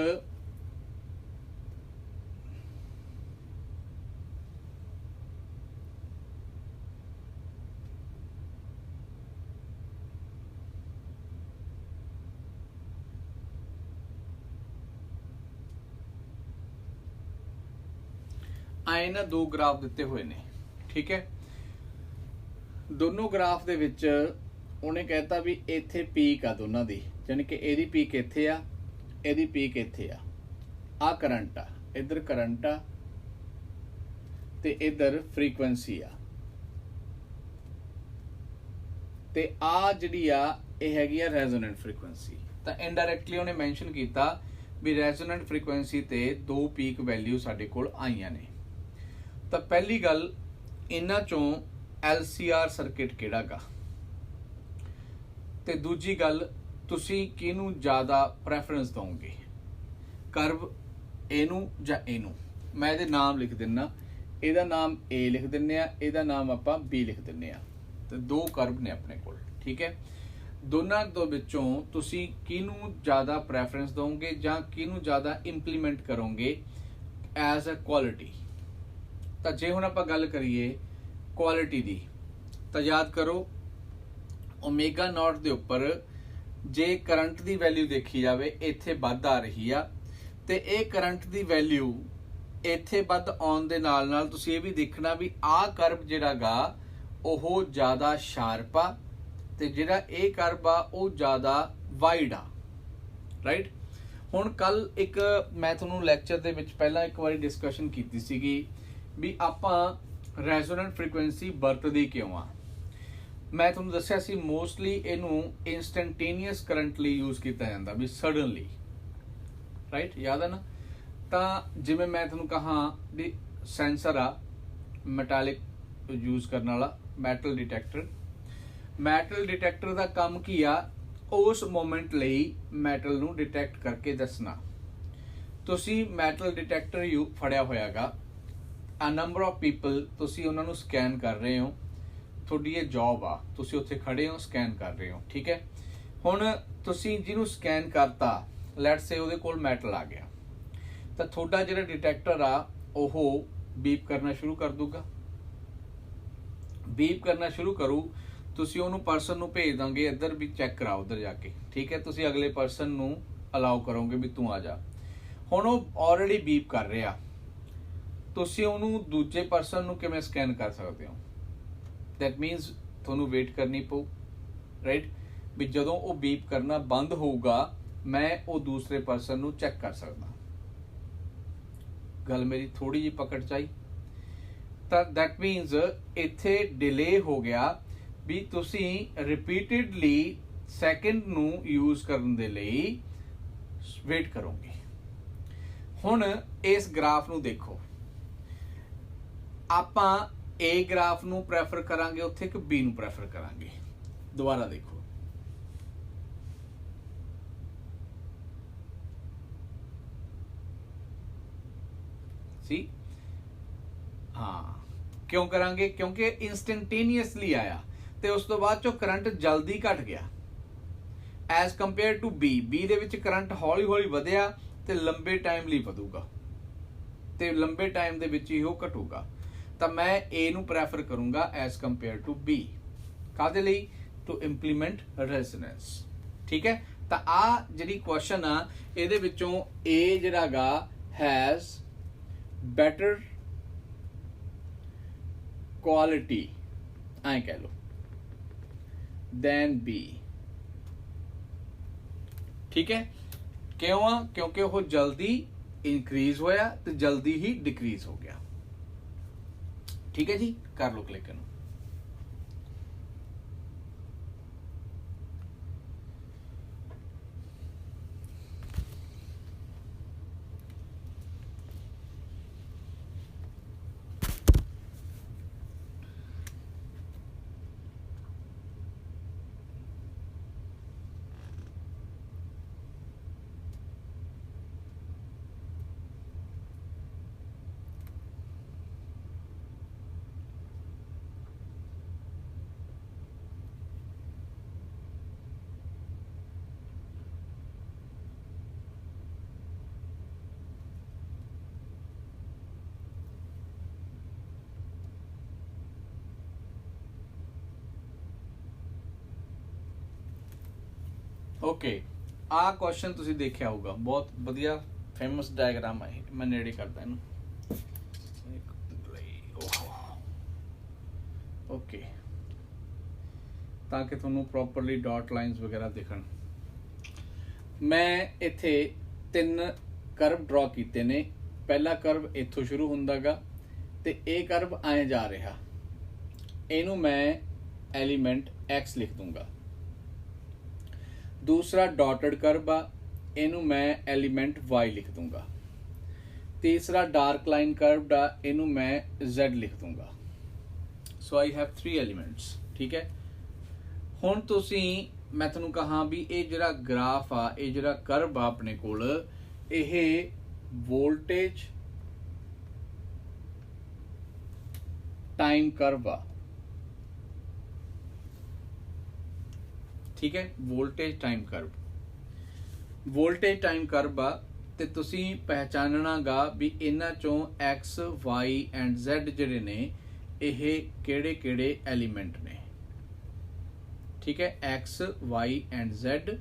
ਆਏ ਨਾ 2 ਗ੍ਰਾਫ ਦਿੱਤੇ ਹੋਏ ਨੇ, ਠੀਕ ਹੈ। ਦੋਨੋਂ ਗ੍ਰਾਫ ਦੇ ਵਿੱਚ ਉਹਨੇ ਕਹਿਤਾ ਵੀ ਇੱਥੇ ਪੀਕ ਆ ਦੋਨਾਂ ਦੀ, ਯਾਨੀ ਕਿ ਇਹਦੀ ਪੀਕ ਇੱਥੇ ਆ, ਇਹਦੀ ਪੀਕ ਇੱਥੇ ਆ। ਆ ਕਰੰਟ ਆ, ਇੱਧਰ ਕਰੰਟ ਆ ਤੇ ਇੱਧਰ ਫ੍ਰੀਕੁਐਂਸੀ ਆ, ਤੇ ਆ ਜਿਹੜੀ ਆ ਇਹ ਹੈਗੀ ਆ ਰੈਜ਼ੋਨੈਂਟ ਫ੍ਰੀਕੁਐਂਸੀ। ਤਾਂ ਇਨਡਾਇਰੈਕਟਲੀ ਉਹਨੇ ਮੈਂਸ਼ਨ ਕੀਤਾ ਵੀ ਰੈਜ਼ੋਨੈਂਟ ਫ੍ਰੀਕੁਐਂਸੀ ਤੇ 2 ਪੀਕ ਵੈਲਿਊ ਸਾਡੇ ਕੋਲ ਆਈਆਂ ਨੇ। ਤਾਂ ਪਹਿਲੀ ਗੱਲ, ਇਹਨਾਂ ਚੋਂ LCR ਸਰਕਿਟ ਕਿਹੜਾ ਗਾ, ਤੇ ਦੂਜੀ ਗੱਲ, ਤੁਸੀਂ ਕਿਹਨੂੰ ਜ਼ਿਆਦਾ ਪ੍ਰੈਫਰੈਂਸ ਦਵੋਗੇ, ਕਰਵ ਇਹਨੂੰ ਜਾਂ ਇਹਨੂੰ? ਮੈਂ ਇਹਦੇ ਨਾਮ ਲਿਖ ਦਿੰਨਾ, ਇਹਦਾ ਨਾਮ A ਲਿਖ ਦਿੰਨੇ ਆ, ਇਹਦਾ ਨਾਮ ਆਪਾਂ B ਲਿਖ ਦਿੰਨੇ ਆ। ਤੇ 2 ਕਰਵ ਨੇ ਆਪਣੇ ਕੋਲ, ਠੀਕ ਹੈ। ਦੋਨਾਂ ਤੋਂ ਵਿੱਚੋਂ ਤੁਸੀਂ ਕਿਹਨੂੰ ਜ਼ਿਆਦਾ ਪ੍ਰੈਫਰੈਂਸ ਦਿਓਗੇ ਜਾਂ ਕਿਹਨੂੰ ਜ਼ਿਆਦਾ ਇੰਪਲੀਮੈਂਟ ਕਰੋਗੇ ਐਜ਼ ਅ ਕੁਆਲਿਟੀ। ਤਾਂ ਜੇ ਹੁਣ ਆਪਾਂ ਗੱਲ ਕਰੀਏ ਕੁਆਲਿਟੀ ਦੀ, ਤਾਂ ਯਾਦ ਕਰੋ ਓਮੇਗਾ ਨॉट ਦੇ ਉੱਪਰ ਜੇ ਕਰੰਟ ਦੀ ਵੈਲਿਊ ਦੇਖੀ ਜਾਵੇ ਇੱਥੇ ਵੱਧ ਆ ਰਹੀ ਆ, ਤੇ ਇਹ ਕਰੰਟ ਦੀ ਵੈਲਿਊ ਇੱਥੇ ਵੱਧ ਆਉਣ ਦੇ ਨਾਲ ਨਾਲ ਤੁਸੀਂ ਇਹ ਵੀ ਦੇਖਣਾ ਵੀ ਆਹ ਕਰਵ ਜਿਹੜਾ ਗਾ ਉਹ ਜ਼ਿਆਦਾ ਸ਼ਾਰਪ ਆ ਤੇ ਜਿਹੜਾ ਇਹ ਕਰਵ ਆ ਉਹ ਜ਼ਿਆਦਾ ਵਾਈਡ ਆ, ਰਾਈਟ। ਹੁਣ ਕੱਲ ਇੱਕ ਮੈਂ ਤੁਹਾਨੂੰ ਲੈਕਚਰ ਦੇ ਵਿੱਚ ਪਹਿਲਾਂ ਇੱਕ ਵਾਰੀ ਡਿਸਕਸ਼ਨ ਕੀਤੀ ਸੀਗੀ ਵੀ ਆਪਾਂ ਰੈਜ਼ੋਨੈਂਟ ਫ੍ਰੀਕੁਐਂਸੀ ਵਰਤਦੇ ਕਿਉਂ ਆ। ਮੈਂ ਤੁਹਾਨੂੰ ਦੱਸਿਆ ਸੀ ਮੋਸਟਲੀ ਇਹਨੂੰ ਇੰਸਟੈਂਟੇਨੀਅਸ ਕਰੰਟ ਲਈ ਯੂਜ਼ ਕੀਤਾ ਜਾਂਦਾ ਵੀ ਸਡਨਲੀ, ਰਾਈਟ, ਯਾਦ ਹੈ ਨਾ। ਤਾਂ ਜਿਵੇਂ ਮੈਂ ਤੁਹਾਨੂੰ ਕਹਾਂ ਵੀ ਸੈਂਸਰ ਆ ਮੈਟੈਲਿਕ ਯੂਜ਼ ਕਰਨ ਵਾਲਾ ਮੈਟਲ ਡਿਟੈਕਟਰ। ਮੈਟਲ ਡਿਟੈਕਟਰ ਦਾ ਕੰਮ ਕੀ ਆ, ਉਸ ਮੋਮੈਂਟ ਲਈ ਮੈਟਲ ਨੂੰ ਡਿਟੈਕਟ ਕਰਕੇ ਦੱਸਣਾ। ਤੁਸੀਂ ਮੈਟਲ ਡਿਟੈਕਟਰ ਫੜਿਆ ਹੋਇਆਗਾ, ਆ ਨੰਬਰ ਆਫ ਪੀਪਲ, ਤੁਸੀਂ ਉਹਨਾਂ ਨੂੰ ਸਕੈਨ ਕਰ ਰਹੇ ਹੋ, ਤੁਹਾਡੀ ਇਹ ਜੌਬ ਆ, ਤੁਸੀਂ ਉੱਥੇ ਖੜੇ ਹੋ ਸਕੈਨ ਕਰ ਰਹੇ ਹੋ, ਠੀਕ ਹੈ। ਹੁਣ ਤੁਸੀਂ ਜਿਹਨੂੰ ਸਕੈਨ ਕਰਤਾ, ਲੈਟਸ ਸੇ ਉਹਦੇ ਕੋਲ ਮੈਟਲ ਆ ਗਿਆ, ਤਾਂ ਤੁਹਾਡਾ ਜਿਹੜਾ ਡਿਟੈਕਟਰ ਆ ਉਹ ਬੀਪ ਕਰਨਾ ਸ਼ੁਰੂ ਕਰ ਦੂਗਾ। ਬੀਪ ਕਰਨਾ ਸ਼ੁਰੂ ਕਰੂ, ਤੁਸੀਂ ਉਹਨੂੰ ਪਰਸਨ ਨੂੰ ਭੇਜ ਦੋਗੇ ਇੱਧਰ ਵੀ ਚੈੱਕ ਕਰਾਓ ਉੱਧਰ ਜਾ ਕੇ, ਠੀਕ ਹੈ। ਤੁਸੀਂ ਅਗਲੇ ਪਰਸਨ ਨੂੰ ਅਲਾਉ ਕਰੋਗੇ ਵੀ ਤੂੰ ਆ ਜਾ। ਹੁਣ ਉਹ ਆਲਰੇਡੀ ਬੀਪ ਕਰ ਰਿਹਾ, ਤੁਸੀਂ ਉਹਨੂੰ ਦੂਜੇ ਪਰਸਨ ਨੂੰ ਕਿਵੇਂ ਸਕੈਨ ਕਰ ਸਕਦੇ ਹੋ? ਦੈਟ ਮੀਨਸ ਤੁਹਾਨੂੰ ਵੇਟ ਕਰਨੀ ਪਊ, ਰਾਈਟ, ਵੀ ਜਦੋਂ ਉਹ ਬੀਪ ਕਰਨਾ ਬੰਦ ਹੋਊਗਾ ਮੈਂ ਉਹ ਦੂਸਰੇ ਪਰਸਨ ਨੂੰ ਚੈੱਕ ਕਰ ਸਕਦਾ। ਗੱਲ ਮੇਰੀ ਥੋੜੀ ਜਿਹੀ ਪਕੜ ਚ ਆਈ? ਤਾਂ ਦੈਟ ਮੀਨਸ ਇੱਥੇ ਡਿਲੇ ਹੋ ਗਿਆ ਵੀ ਤੁਸੀਂ ਰਿਪੀਟਡਲੀ ਸੈਕਿੰਡ ਨੂੰ ਯੂਜ਼ ਕਰਨ ਦੇ ਲਈ ਵੇਟ ਕਰੋਗੇ। ਹੁਣ ਇਸ ਗ੍ਰਾਫ ਨੂੰ ਦੇਖੋ, ਆਪਾਂ A ਗ੍ਰਾਫ ਨੂੰ ਪ੍ਰੈਫਰ ਕਰਾਂਗੇ ਉੱਥੇ ਕਿ B ਨੂੰ ਪ੍ਰੈਫਰ ਕਰਾਂਗੇ? ਦੁਬਾਰਾ ਦੇਖੋ, ਸੀ ਹਾਂ ਕਿਉਂ ਕਰਾਂਗੇ? ਕਿਉਂਕਿ ਇੰਸਟੈਂਟੇਨੀਅਸਲੀ ਆਇਆ ਤੇ ਉਸ ਤੋਂ ਬਾਅਦ ਚੋਂ ਕਰੰਟ ਜਲਦੀ ਘਟ ਗਿਆ ਐਜ਼ ਕੰਪੇਅਰ ਟੂ B ਦੇ ਵਿੱਚ ਕਰੰਟ ਹੌਲੀ ਹੌਲੀ ਵਧਿਆ ਤੇ ਲੰਬੇ ਟਾਈਮ ਲਈ ਵਧੂਗਾ ਤੇ ਲੰਬੇ ਟਾਈਮ ਦੇ ਵਿੱਚ ਹੀ ਉਹ ਘਟੂਗਾ। ਤਾਂ ਮੈਂ A ਨੂੰ ਪ੍ਰੈਫਰ ਕਰੂੰਗਾ ਐਜ਼ ਕੰਪੇਅਰ ਟੂ B। ਕਾਹਦੇ ਲਈ? ਟੂ ਇੰਪਲੀਮੈਂਟ ਰੈਜ਼ੋਨੈਂਸ, ਠੀਕ ਹੈ। ਤਾਂ ਆ ਜਿਹੜੀ ਕੁਐਸਚਨ ਆ ਇਹਦੇ ਵਿੱਚੋਂ A ਜਿਹੜਾ ਗਾ ਹੈਜ਼ ਬੈਟਰ ਕੁਆਲਿਟੀ, ਐਂ ਕਹਿ ਲਓ, ਦੈਨ B, ਠੀਕ ਹੈ। ਕਿਉਂ ਆ? ਕਿਉਂਕਿ ਉਹ ਜਲਦੀ ਇਨਕਰੀਜ਼ ਹੋਇਆ ਤੇ ਜਲਦੀ ਹੀ ਡਿਕਰੀਜ਼ ਹੋ ਗਿਆ, ਠੀਕ ਹੈ ਜੀ। ਕਰ ਲਓ ਕਲਿੱਕ ਇਹਨੂੰ। ਓਕੇ, ਆਹ ਕੁਐਸਚਨ ਤੁਸੀਂ ਦੇਖਿਆ ਹੋਊਗਾ, ਬਹੁਤ ਵਧੀਆ ਫੇਮਸ ਡਾਇਗਰਾਮ ਹੈ। ਮੈਂ ਨੇੜੇ ਕਰਦਾ ਇਹਨੂੰ। ਓਕੇ, ਤਾਂ ਕਿ ਤੁਹਾਨੂੰ ਪ੍ਰੋਪਰਲੀ ਡਾਟ ਲਾਈਨਸ ਵਗੈਰਾ ਦਿਖਣ। ਮੈਂ ਇੱਥੇ 3 ਕਰਵ ਡਰਾ ਕੀਤੇ ਨੇ। ਪਹਿਲਾ ਕਰਵ ਇੱਥੋਂ ਸ਼ੁਰੂ ਹੁੰਦਾਗਾ ਤੇ ਇਹ ਕਰਵ ਐਂ ਜਾ ਰਿਹਾ, ਇਹਨੂੰ ਮੈਂ ਐਲੀਮੈਂਟ X ਲਿਖ ਦੂੰਗਾ। दूसरा डॉटेड कर्व आ, इनू मैं एलिमेंट Y लिख दूंगा। तीसरा डार्क लाइन कर्व आ, इनू मैं Z लिख दूंगा। सो आई हैव 3 एलिमेंट्स, ठीक है। हुण तुसी मैं तुहानूं कहा भी ये जिहड़ा ग्राफ आ, ये जिहड़ा कर्व आ अपने कोल, ये वोल्टेज टाइम कर्व आ। ठीक है, वोल्टेज टाइम कर्व आ ते तुसी पहचानना गा भी इन्हां चों एक्स वाई एंड Z जिहड़े ने यह किहड़े किहड़े एलीमेंट ने। ठीक है, एक्स वाई एंड Z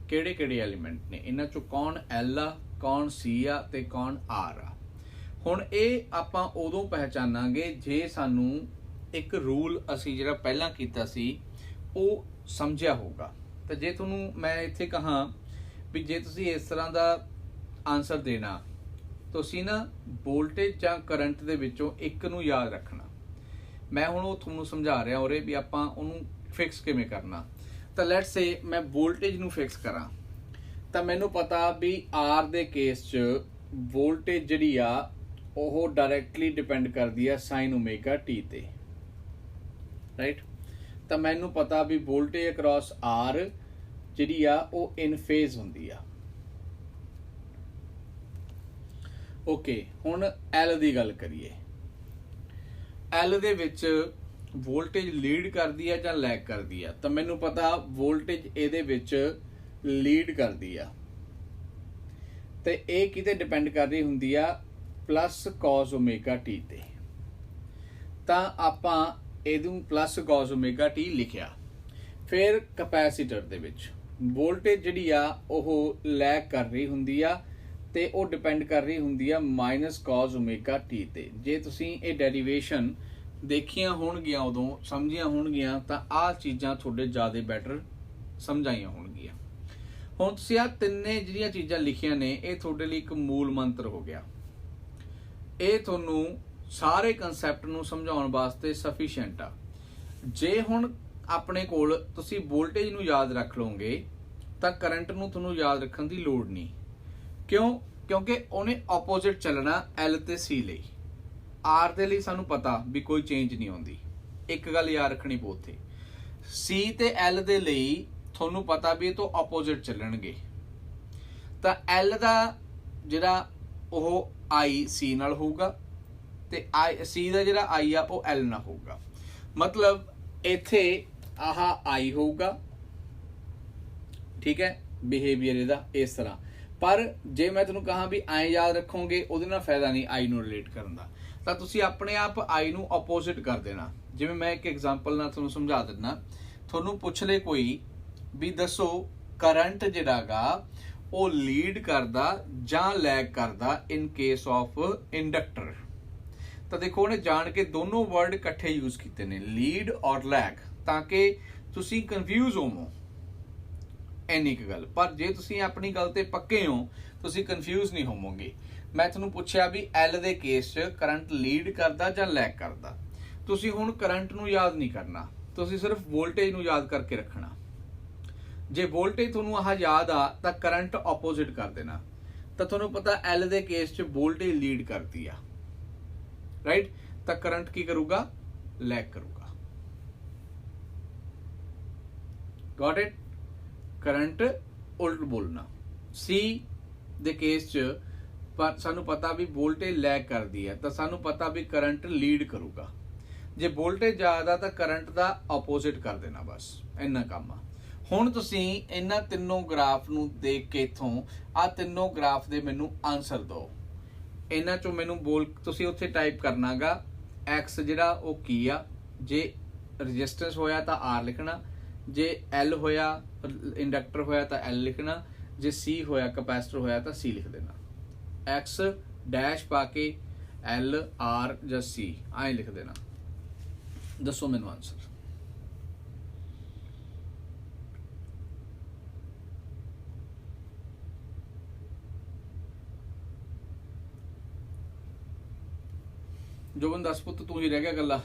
किहड़े किहड़े एलीमेंट ने, इन्हां चों कौन L आ, कौन C आ ते कौन R आ। हुण ये आपां उदों पहचानांगे जे सानू एक रूल असी जिहड़ा पहलां कीता सी ਉਹ समझिया होगा। तो जे तुहानू मैं इत्थे कहां भी जे तुसी इस तरह का आंसर देना, तुसी ना वोल्टेज जां करंट दे विचों एक नू याद रखना। मैं हुण ਉਹ तुहानू समझा रहा उरे भी आपां ਉਹਨੂੰ फिक्स किवें करना। तो लेट्स से मैं वोल्टेज नू फिक्स करा तो मैनू पता भी आर दे केस च वोल्टेज जिहड़ी आ ਉਹ डायरैक्टली डिपेंड करदी आ साइन ओमेगा टी ते, राइट। तो मैनू पता भी वोल्टेज अक्रॉस आर जिहड़ी आ ਉਹ इन फेज हुंदी आ। ओके, हुण एल दी गल करिए। एल दे विच वोल्टेज लीड करदी है जां लैग करदी है, तो मैनू पता वोल्टेज इहदे विच लीड करदी आ ते इह किते डिपेंड कर रही हुंदी आ प्लस कॉस ओमेगा टी ते। तां आपां इहदू प्लस कॉस ओमेगा टी लिखिया। फिर कैपेसिटर दे विच वोल्टेज जिहड़ी आ ओह लैग कर रही हुंदी आ ते ओह डिपेंड कर रही हुंदी आ माइनस कॉस ओमेगा टी ते। जे तुसीं इह डेरीवेशन देखियां होणगियां उदों समझियां होणगियां तां आह चीज़ां तुहाडे ज़्यादा बैटर समझाइयां होणगियां। हुण तुसीं आह तिन्ने जिहड़ियां चीज़ां लिखियां ने इह तुहाडे लई एक मूल मंत्र हो गया। ਇਹ ਤੁਹਾਨੂੰ ਸਾਰੇ ਕਨਸੈਪਟ ਨੂੰ ਸਮਝਾਉਣ ਵਾਸਤੇ ਸਫੀਸ਼ੀਐਂਟ ਆ। ਜੇ ਹੁਣ ਆਪਣੇ ਕੋਲ ਤੁਸੀਂ ਵੋਲਟੇਜ ਨੂੰ ਯਾਦ ਰੱਖ ਲਓਗੇ ਤਾਂ ਕਰੰਟ ਨੂੰ ਤੁਹਾਨੂੰ ਯਾਦ ਰੱਖਣ ਦੀ ਲੋੜ ਨਹੀਂ। ਕਿਉਂ? ਕਿਉਂਕਿ ਉਹਨੇ ਆਪੋਜ਼ਿਟ ਚੱਲਣਾ L ਤੇ C ਲਈ। R ਦੇ ਲਈ ਸਾਨੂੰ ਪਤਾ ਵੀ ਕੋਈ ਚੇਂਜ ਨਹੀਂ ਆਉਂਦੀ। ਇੱਕ ਗੱਲ ਯਾਦ ਰੱਖਣੀ ਪਊ ਉੱਥੇ, C ਤੇ L ਦੇ ਲਈ ਤੁਹਾਨੂੰ ਪਤਾ ਵੀ ਇਹ ਤੋਂ ਆਪੋਜ਼ਿਟ ਚੱਲਣਗੇ। ਤਾਂ L ਦਾ ਜਿਹੜਾ ਉਹ I C नाल होगा ते C दा जिहड़ा I आ वो L नाल होगा। मतलब इत्थे आह I होगा, ठीक है, बिहेवियर इहदा इस तरह। पर जे मैं तुहानूं कहां भी ऐ याद रखोगे उहदे नाल फायदा नहीं I नूं रिलेट करन दा, तां तुसीं अपने आप I नूं अपोजिट कर देना। जिवें मैं एक एग्जांपल नाल तुहानूं समझा दिंदा, तुहानूं पुछ ले कोई भी दसो करंट जिहड़ा गा ਉਹ ਲੀਡ ਕਰਦਾ ਜਾਂ ਲੈਗ ਕਰਦਾ इन केस ऑफ इंडक्टर। ਤਾਂ ਦੇਖੋ ਉਹਨੇ ਜਾਣ ਕੇ ਦੋਨੋਂ ਵਰਡ ਇਕੱਠੇ ਯੂਜ਼ ਕੀਤੇ ਨੇ, ਲੀਡ ਔਰ ਲੈਗ, ਤਾਂ ਕਿ ਤੁਸੀਂ ਕਨਫਿਊਜ਼ ਹੋਵੋ। ਇੰਨੀ ਕੁ ਗੱਲ। ਪਰ ਜੇ ਤੁਸੀਂ ਆਪਣੀ ਗੱਲ ਤੇ ਪੱਕੇ ਹੋ ਤੁਸੀਂ ਕਨਫਿਊਜ਼ ਨਹੀਂ ਹੋਵੋਗੇ। ਮੈਂ ਤੁਹਾਨੂੰ ਪੁੱਛਿਆ ਵੀ ਐਲ ਦੇ ਕੇਸ 'ਚ ਕਰੰਟ ਲੀਡ ਕਰਦਾ ਜਾਂ ਲੈਗ ਕਰਦਾ। ਤੁਸੀਂ ਹੁਣ ਕਰੰਟ ਨੂੰ ਯਾਦ ਨਹੀਂ ਕਰਨਾ, ਤੁਸੀਂ ਸਿਰਫ ਵੋਲਟੇਜ ਨੂੰ ਯਾਦ ਕਰਕੇ ਰੱਖਣਾ। जे वोल्टेज तुहानूं आह याद आ तां करंट ऑपोजिट कर देना। तां तुहानूं पता L दे केस च वोल्टेज लीड करती आ, राइट। तां करंट की करूगा? लैग करूगा। Got it? करंट उल्ट बोलना। C दे केस च पर सानूं पता भी वोल्टेज लैग करदी है, तां सानूं पता भी करंट लीड करूगा। जे वोल्टेज ज़्यादा तां करंट दा ऑपोजिट कर देना, बस इन्ना काम आ। ਹੁਣ ਤੁਸੀਂ ਇਹਨਾਂ ਤਿੰਨੋਂ ਗ੍ਰਾਫ ਨੂੰ ਦੇਖ ਕੇ ਇਥੋਂ ਆ ਤਿੰਨੋਂ ਗ੍ਰਾਫ ਦੇ ਮੈਨੂੰ ਆਨਸਰ ਦਿਓ। ਇਹਨਾਂ ਚੋਂ ਮੈਨੂੰ ਬੋਲ ਤੁਸੀਂ ਉੱਥੇ ਟਾਈਪ ਕਰਨਾਗਾ x ਜਿਹੜਾ ਉਹ ਕੀ ਆ। ਜੇ ਰੈਜ਼ਿਸਟੈਂਸ ਹੋਇਆ ਤਾਂ R ਲਿਖਣਾ, ਜੇ L ਹੋਇਆ ਇੰਡਕਟਰ ਹੋਇਆ ਤਾਂ L ਲਿਖਣਾ, ਜੇ C ਹੋਇਆ ਕੈਪੈਸਿਟਰ ਹੋਇਆ ਤਾਂ C ਲਿਖ ਦੇਣਾ। x ਡੈਸ਼ ਪਾ ਕੇ L R ਜਾਂ C ਐਂ ਲਿਖ ਦੇਣਾ। ਦੱਸੋ ਮੈਨੂੰ ਆਨਸਰ। जोबन 10 पुत तू ही रह गया गला।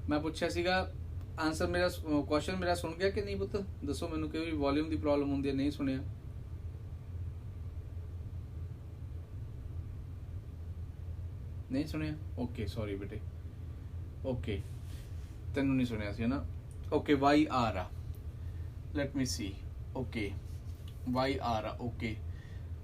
मैं पूछा सीगा आंसर मेरा क्वेश्चन मेरा सुन गया कि नहीं पुत? दसो मैनू कि वॉल्यूम की प्रॉब्लम होंदी है, नहीं सुनिया? नहीं सुनिया? ओके सॉरी बेटे। ओके तेनू नहीं सुनिया सी ना। ओके वाई आर आ let me see okay Y R ਆ ਓਕੇ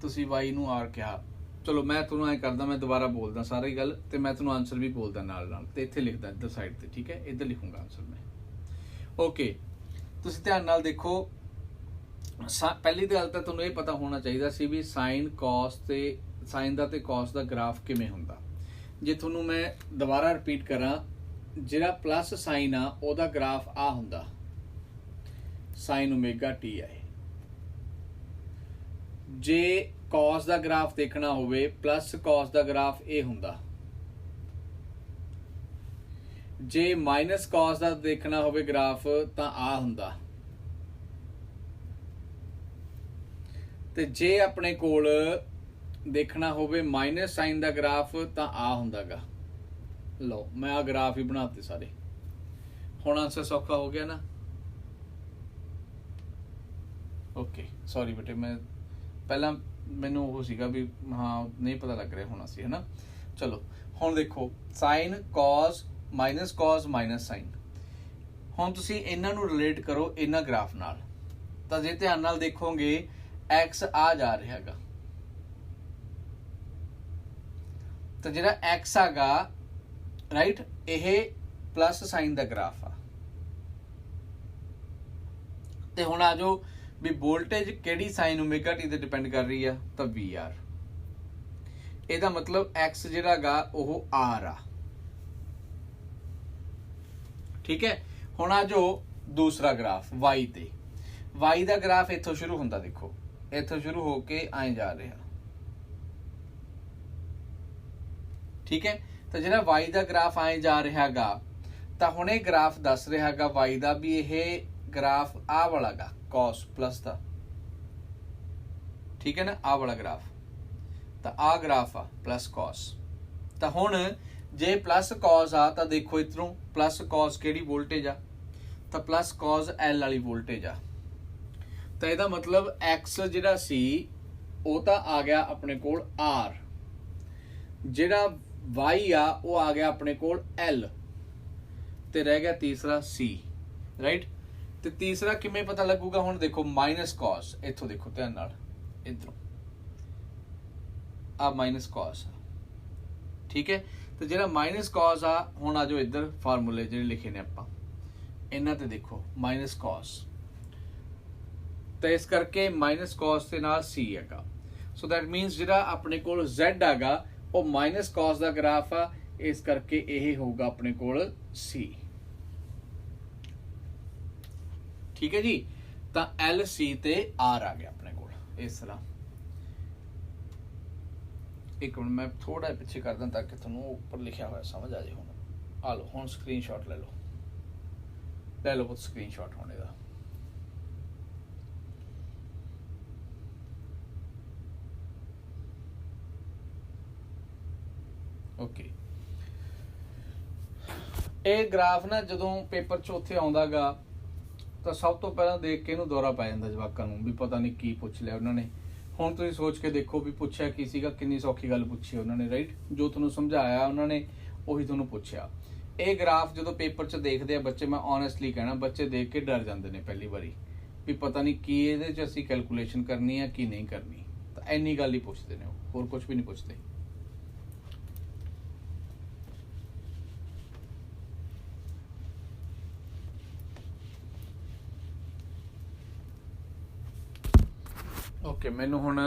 ਤੁਸੀਂ ਵਾਈ ਨੂੰ ਆਰ ਕਿਹਾ ਚਲੋ ਮੈਂ ਤੁਹਾਨੂੰ ਐਂ ਕਰਦਾ ਮੈਂ ਦੁਬਾਰਾ ਬੋਲਦਾ ਸਾਰੀ ਗੱਲ ਤੇ ਮੈਂ ਤੁਹਾਨੂੰ ਆਨਸਰ ਵੀ ਬੋਲਦਾ ਨਾਲ ਤੇ ਇੱਥੇ ਲਿਖਦਾ ਇੱਧਰ ਸਾਈਡ ਤੇ ਠੀਕ ਹੈ ਇੱਧਰ ਲਿਖੂੰਗਾ ਆਨਸਰ ਮੈਂ ਓਕੇ ਤੁਸੀਂ ਧਿਆਨ ਨਾਲ ਦੇਖੋ ਪਹਿਲੀ ਗੱਲ ਤਾਂ ਤੁਹਾਨੂੰ ਇਹ ਪਤਾ ਹੋਣਾ ਚਾਹੀਦਾ ਸੀ ਵੀ ਸਾਈਨ ਕਾਸ ਤੇ ਸਾਈਨ ਦਾ ਤੇ ਕਾਸ ਦਾ ਗ੍ਰਾਫ ਕਿਵੇਂ ਹੁੰਦਾ ਜੇ ਤੁਹਾਨੂੰ ਮੈਂ ਦੁਬਾਰਾ ਰਿਪੀਟ ਕਰਾਂ ਜਿਹੜਾ ਪਲੱਸ ਸਾਈਨ ਆ ਉਹਦਾ ਗ੍ਰਾਫ ਆ ਹੁੰਦਾ ਸਾਈਨ ਓਮੇਗਾ ਟੀ ਹੈ ਜੇ ਕਾਸ ਦਾ ਗ੍ਰਾਫ ਦੇਖਣਾ ਹੋਵੇ ਪਲੱਸ ਕਾਸ ਦਾ ਗ੍ਰਾਫ ਇਹ ਹੁੰਦਾ ਜੇ ਮਾਈਨਸ ਕਾਸ ਦਾ ਦੇਖਣਾ ਹੋਵੇ ਗ੍ਰਾਫ ਤਾਂ ਆ ਹੁੰਦਾ ਤੇ ਜੇ ਆਪਣੇ ਕੋਲ ਦੇਖਣਾ ਹੋਵੇ ਮਾਈਨਸ ਸਾਈਨ ਦਾ ਗ੍ਰਾਫ ਤਾਂ ਆ ਹੁੰਦਾਗਾ ਲਓ ਮੈਂ ਆ ਗ੍ਰਾਫ ਹੀ ਬਣਾਤੇ ਸਾਰੇ ਹੁਣ ਆਨਸਰ ਸੌਖਾ ਹੋ ਗਿਆ ਨਾ ਓਕੇ ਸੌਰੀ ਬੇਟੇ ਮੈਂ ਪਹਿਲਾਂ ਮੈਨੂੰ ਉਹ ਸੀਗਾ ਵੀ ਹਾਂ ਨਹੀਂ ਪਤਾ ਲੱਗ ਰਿਹਾ ਹੋਣਾ ਸੀ ਹਨਾ ਚਲੋ ਹੁਣ ਦੇਖੋ ਸਾਈਨ ਕਾਸ ਮਾਈਨਸ ਸਾਈਨ ਹੁਣ ਤੁਸੀਂ ਇਹਨਾਂ ਨੂੰ ਰਿਲੇਟ ਕਰੋ ਇਹਨਾਂ ਗ੍ਰਾਫ ਨਾਲ ਤਾਂ ਜੇ ਧਿਆਨ ਨਾਲ ਦੇਖੋਗੇ x ਆ ਜਾ ਰਿਹਾ ਹੈਗਾ ਤਾਂ ਜਿਹੜਾ x ਹੈਗਾ ਰਾਈਟ ਇਹ ਪਲੱਸ ਸਾਈਨ ਦਾ ਗ੍ਰਾਫ ਆ ਤੇ ਹੁਣ ਆ ਜੋ ਵੀ ਵੋਲਟੇਜ ਕਿਹੜੀ ਸਾਈਨ ਓਮੇਗਾ ਟੀ ਤੇ ਡਿਪੈਂਡ ਕਰ ਰਹੀ ਆ ਤਾਂ VR ਇਹਦਾ ਮਤਲਬ x ਜਿਹੜਾ ਹੈਗਾ ਉਹ R ਆ ਠੀਕ ਹੈ ਹੁਣ ਆ ਜੋ ਦੂਸਰਾ ਗ੍ਰਾਫ y ਤੇ y ਦਾ ਗ੍ਰਾਫ ਇੱਥੋਂ ਸ਼ੁਰੂ ਹੁੰਦਾ ਦੇਖੋ ਇੱਥੋਂ ਸ਼ੁਰੂ ਹੋ ਕੇ ਐਂ ਜਾ ਰਿਹਾ ਠੀਕ ਹੈ ਤਾਂ ਜਿਹੜਾ y ਦਾ ਗ੍ਰਾਫ ਐਂ ਜਾ ਰਿਹਾ ਹੈਗਾ ਤਾਂ ਹੁਣ ਇਹ ਗ੍ਰਾਫ ਦੱਸ ਰਿਹਾ ਹੈਗਾ y ਦਾ ਵੀ ਇਹ ਗ੍ਰਾਫ ਆ ਵਾਲਾਗਾ cos ਪਲੱਸ ਦਾ ਠੀਕ ਹੈ ਨਾ ਆ ਵਾਲਾ ਗ੍ਰਾਫ ਤਾਂ ਆ ਗ੍ਰਾਫ ਆ ਪਲੱਸ cos ਤਾਂ ਹੁਣ ਜੇ ਪਲੱਸ cos ਆ ਤਾਂ ਦੇਖੋ ਇਧਰੋਂ ਪਲੱਸ cos ਕਿਹੜੀ ਵੋਲਟੇਜ ਆ ਤਾਂ ਪਲੱਸ cos L ਵਾਲੀ ਵੋਲਟੇਜ ਆ ਤਾਂ ਇਹਦਾ ਮਤਲਬ x ਜਿਹੜਾ ਸੀ ਉਹ ਤਾਂ ਆ ਗਿਆ ਆਪਣੇ ਕੋਲ R ਜਿਹੜਾ y ਆ ਉਹ ਆ ਗਿਆ ਆਪਣੇ ਕੋਲ L ਤੇ ਰਹਿ ਗਿਆ ਤੀਸਰਾ C ਰਾਈਟ ਤੇ ਤੀਸਰਾ ਕਿਵੇਂ ਪਤਾ ਲੱਗੂਗਾ ਹੁਣ ਦੇਖੋ ਮਾਈਨਸ cos ਇੱਥੋਂ ਦੇਖੋ ਧਿਆਨ ਨਾਲ ਇਧਰੋਂ ਆ ਮਾਈਨਸ cos ਠੀਕ ਹੈ ਤੇ ਜਿਹੜਾ ਮਾਈਨਸ cos ਆ ਹੁਣ ਆ ਜੋ ਇੱਧਰ ਫਾਰਮੂਲੇ ਜਿਹੜੇ ਲਿਖੇ ਨੇ ਆਪਾਂ ਇਹਨਾਂ ਤੇ ਦੇਖੋ ਮਾਈਨਸ cos ਤੇ ਇਸ ਕਰਕੇ ਮਾਈਨਸ cos ਦੇ ਨਾਲ C ਹੈਗਾ ਸੋ ਦੈਟ ਮੀਨਸ ਜਿਹੜਾ ਆਪਣੇ ਕੋਲ Z ਹੈਗਾ ਉਹ ਮਾਈਨਸ cos ਦਾ ਗ੍ਰਾਫ ਆ ਇਸ ਕਰਕੇ ਇਹ ਹੋਊਗਾ ਆਪਣੇ ਕੋਲ C ਠੀਕ ਹੈ ਜੀ ਤਾਂ L C ਤੇ R ਆ ਗਿਆ ਆਪਣੇ ਕੋਲ ਇਸ ਤਰ੍ਹਾਂ ਇੱਕ ਮਿੰਟ ਮੈਂ ਥੋੜਾ ਪਿੱਛੇ ਕਰ ਦਾਂ ਤਾਂ ਕਿ ਤੁਹਾਨੂੰ ਉੱਪਰ ਲਿਖਿਆ ਹੋਇਆ ਸਮਝ ਆ ਜਾਏ ਹੁਣ ਆ ਲਓ ਹੁਣ ਸਕਰੀਨਸ਼ਾਟ ਲੈ ਲਓ ਬਹੁਤ ਸਕਰੀਨਸ਼ਾਟ ਹੋਣੇ ਦਾ ਓਕੇ ਇਹ ਗ੍ਰਾਫ ਨਾ ਜਦੋਂ ਪੇਪਰ 'ਚ ਉੱਥੇ ਆਉਂਦਾਗਾ ਤਾਂ ਸਭ ਤੋਂ ਪਹਿਲਾਂ ਦੇਖ ਕੇ ਇਹਨੂੰ ਦੌਰਾ ਪੈ ਜਾਂਦਾ ਜਵਾਕਾਂ ਨੂੰ ਵੀ ਪਤਾ ਨਹੀਂ ਕੀ ਪੁੱਛ ਲਿਆ ਉਹਨਾਂ ਨੇ ਹੁਣ ਤੁਸੀਂ ਸੋਚ ਕੇ ਦੇਖੋ ਵੀ ਪੁੱਛਿਆ ਕੀ ਸੀਗਾ ਕਿੰਨੀ ਸੌਖੀ ਗੱਲ ਪੁੱਛੀ ਉਹਨਾਂ ਨੇ ਰਾਈਟ ਜੋ ਤੁਹਾਨੂੰ ਸਮਝਾਇਆ ਉਹਨਾਂ ਨੇ ਉਹੀ ਤੁਹਾਨੂੰ ਪੁੱਛਿਆ ਇਹ ਗ੍ਰਾਫ ਜਦੋਂ ਪੇਪਰ 'ਚ ਦੇਖਦੇ ਆ ਬੱਚੇ ਮੈਂ ਓਨੈਸਟਲੀ ਕਹਿਣਾ ਬੱਚੇ ਦੇਖ ਕੇ ਡਰ ਜਾਂਦੇ ਨੇ ਪਹਿਲੀ ਵਾਰੀ ਵੀ ਪਤਾ ਨਹੀਂ ਕੀ ਇਹਦੇ 'ਚ ਅਸੀਂ ਕੈਲਕੂਲੇਸ਼ਨ ਕਰਨੀ ਆ ਕੀ ਨਹੀਂ ਕਰਨੀ ਤਾਂ ਇੰਨੀ ਗੱਲ ਹੀ ਪੁੱਛਦੇ ਨੇ ਹੋਰ ਕੁਝ ਵੀ ਨਹੀਂ ਪੁੱਛਦੇ ਓਕੇ ਮੈਨੂੰ ਹੁਣ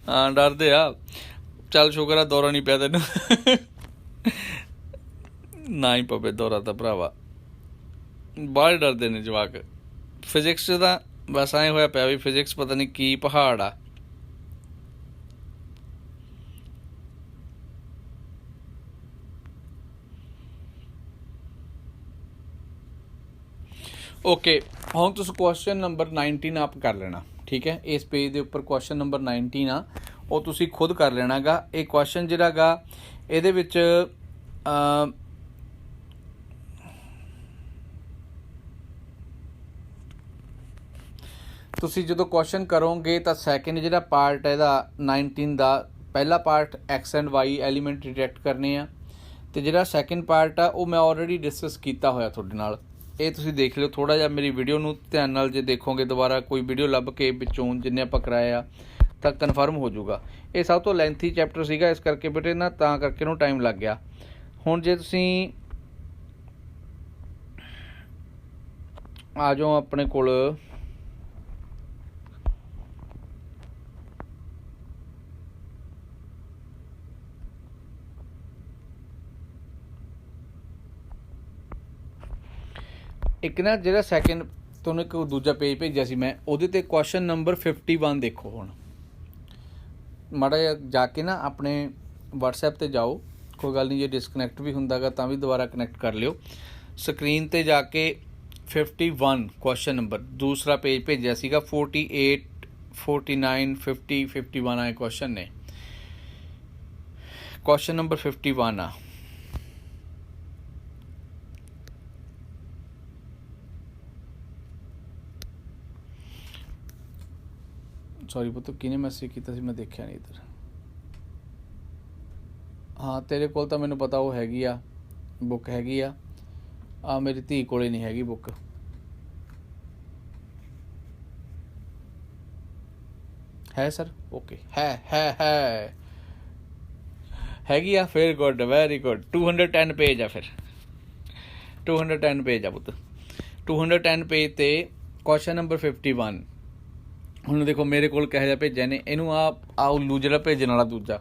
ਹਾਂ ਡਰਦੇ ਆ ਚੱਲ ਸ਼ੁਕਰ ਆ ਦੌਰਾ ਨਹੀਂ ਪਿਆ ਤੈਨੂੰ ਨਾ ਹੀ ਪਵੇ ਦੌਰਾ ਤਾਂ ਭਰਾਵਾ ਬਾਹਰ ਡਰਦੇ ਨੇ ਜਵਾਕ ਫਿਜ਼ਿਕਸ ਦਾ ਬਸ ਐਂ ਹੋਇਆ ਪਿਆ ਵੀ ਫਿਜ਼ਿਕਸ ਪਤਾ ਨਹੀਂ ਕੀ ਪਹਾੜ ਆ ਓਕੇ ਹੁਣ ਤੁਸੀਂ ਕੁਐਸਚਨ ਨੰਬਰ 19 ਆਪ ਕਰ ਲੈਣਾ ਠੀਕ ਹੈ ਇਸ ਪੇਜ ਦੇ ਉੱਪਰ ਕੁਐਸਚਨ ਨੰਬਰ 19 ਆ ਉਹ ਤੁਸੀਂ ਖੁਦ ਕਰ ਲੈਣਾਗਾ ਇਹ ਕੁਐਸਚਨ ਜਿਹੜਾਗਾ ਇਹਦੇ ਵਿੱਚ ਤੁਸੀਂ ਜਦੋਂ ਕੁਐਸਚਨ ਕਰੋਗੇ ਤਾਂ ਸੈਕਿੰਡ ਜਿਹੜਾ ਪਾਰਟ ਹੈ ਇਹਦਾ 19 ਦਾ ਪਹਿਲਾ part x and y element detect ਕਰਨੇ ਆ ਤੇ ਜਿਹੜਾ ਸੈਕਿੰਡ ਪਾਰਟ ਆ ਉਹ ਮੈਂ ਆਲਰੇਡੀ ਡਿਸਕਸ ਕੀਤਾ ਹੋਇਆ ਤੁਹਾਡੇ ਨਾਲ ये तुसीं देख लिओ थोड़ा जिहा मेरी वीडियो नूं ध्यान नाल जे देखोगे दोबारा कोई वीडियो लभ के विचों जिन्ने आपां कराए आ तां कन्फर्म हो जाऊगा। ये सब तो लैंथी चैप्टर सीगा इस करके बेटे ना तां करके इहनूं टाइम लग गया। हुण जे तुसीं आ जाओ अपने कोल एक ना जिहड़ा सैकेंड तुहानूं एक दूजा पेज भेजिया सी मैं उहदे ते क्वेश्चन नंबर 51 देखो। हुण माड़ा जिहा जाके ना अपने WhatsApp ते जाओ, कोई गल नहीं, जे डिसकनैक्ट भी हुंदा गा तां भी दोबारा कनैक्ट कर लिओ। स्क्रीन ते जाके 51 क्वेश्चन नंबर दूसरा पेज भेजिया सीगा। 48 49 50 51 आए क्वेश्चन ने। क्वेश्चन नंबर 51 आ। सॉरी पुत्त किने मैसेज किया सी मैं देखिया नहीं इधर। हाँ तेरे कोल तो मैनू पता वो हैगी आ बुक हैगी आ मेरी धी कोले नहीं हैगी बुक। है सर ओके है हैगी आ फिर गुड वेरी गुड। 210 पेज आ फिर 210 पेज आ पुत्त। 210 पेज ते क्वेश्चन नंबर 51। हुण देखो मेरे कोल कह जा भेजा ने इनू आ उल्लू जिहड़ा भेजण वाला दूजा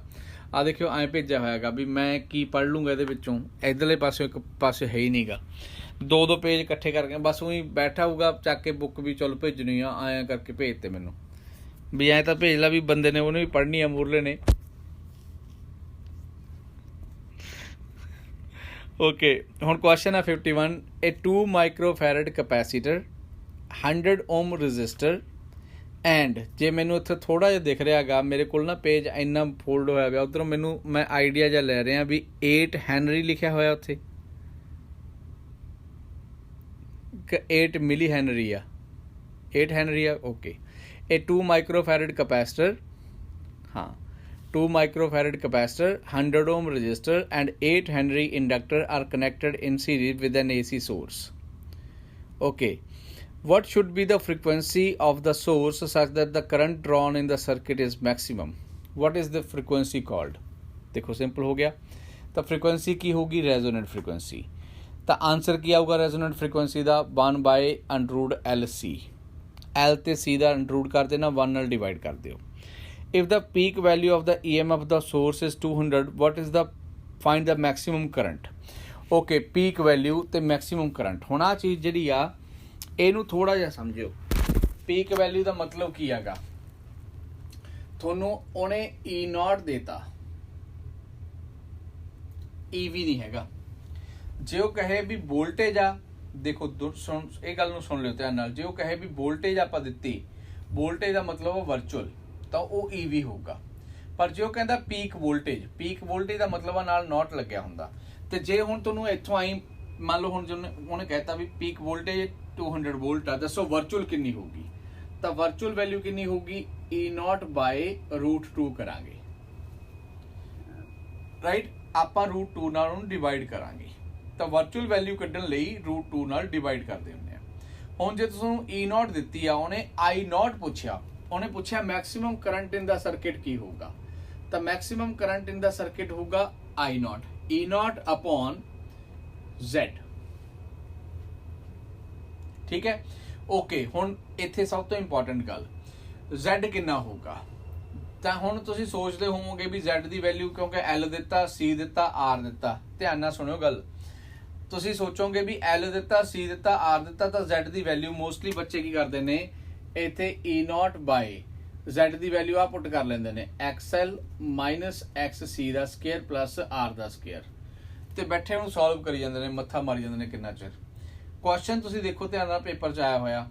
आ देखियो ऐ भेजा होयागा भी मैं की पढ़ लूँगा इहदे विचों। इधरले पासे एक पासे है ही नहींगा। दो पेज इकट्ठे करके बस उही बैठा होऊगा चक के बुक भी चल भेजनी आ आया करके भेजते मैनू भी ऐ तां भेज ला भी बंदे ने उहने भी पढ़नी आ मूरले ने। ओके हुण क्वेश्चन है 51। A 2 microfarad capacitor 100 ohm resistor and जे मैनू इत्थे थोड़ा जिहा दिख रहा गा मेरे को ना पेज इन्ना फोल्ड होया गया उधरों मैनू मैं आइडिया जिहा लै रहा भी 8 हैनरी लिखिया होया उत्थे 8 मिली हैनरी आ 8 हैनरी आ ओके। ए 2 माइक्रोफैरड कैपेसिटर हाँ 2 microfarad capacitor 100 ohm resistor and 8 henry inductor are connected in series with an AC सोर्स। Okay what should be the frequency of the source such that the current drawn in the circuit is maximum? What is the frequency called? देखो simple हो गया। तो frequency की होगी resonant frequency. तो answer की आऊगा resonant frequency का 1/√LC। L ते C का अंडरूट कर देना 1 नाल डिवाइड कर दियो। If the peak value of the EMF of the source is 200, what is the find the maximum current? Okay, peak value ते maximum current। हुण आ चीज़ जिहड़ी आ ਇਹਨੂੰ थोड़ा जिहा समझियो। पीक वैल्यू का मतलब की हैगा थोनों उन्हें E0 देता EV नहीं हैगा। जे वो कहे भी वोल्टेज आ देखो सुन ये गल नूं सुन लिओ ध्यान नाल। जे वो कहे भी वोल्टेज आपां दित्ती वोल्टेज का मतलब वर्चुअल तो वो EV होगा। पर जे वो कहता पीक वोल्टेज का मतलब नाल नॉट लग्या हुंदा। ते जे हुण तुहानूं इत्थों आई मान लो हुण उन्हें कहता भी पीक वोल्टेज 200 वोल्ट आ दसो वर्चुअल कितनी होगी। तो वर्चुअल वैल्यू कितनी होगी E0/√2 करांगे राइट। आपां √2 नाल उहनूं डिवाइड करांगे तो वर्चुअल वैल्यू कड्ढण लई √2 नाल डिवाइड करदे हुंदे आ। हुण जे तुहानूं E0 दित्ती आ उहने I0 पुछिया उहने पुछिया maximum current in the circuit की होगा। तो maximum current in the circuit होगा I0 E0/Z। ठीक है ओके। हुण इत्थे सब तो इंपॉर्टेंट गल Z कितना होगा। तो हुण तुसीं सोचते होवोगे भी Z की वैल्यू क्योंकि L दिता C दिता R दिता। ध्यान नाल सुणिओ गल। तुसीं सोचोगे भी L दिता C दिता R दिता तो Z की वैल्यू मोस्टली बच्चे की करते हैं इत्थे E0/Z की वैल्यू आ पुट कर लेंदे ने XL - XC दा स्केयर प्लस R दा स्केयर ते बैठे हुण सॉल्व करी जांदे ने मत्था मारी जांदे ने किन्ना चिर। क्वेश्चन तुसीं देखो ध्यान नाल पेपर च आया होया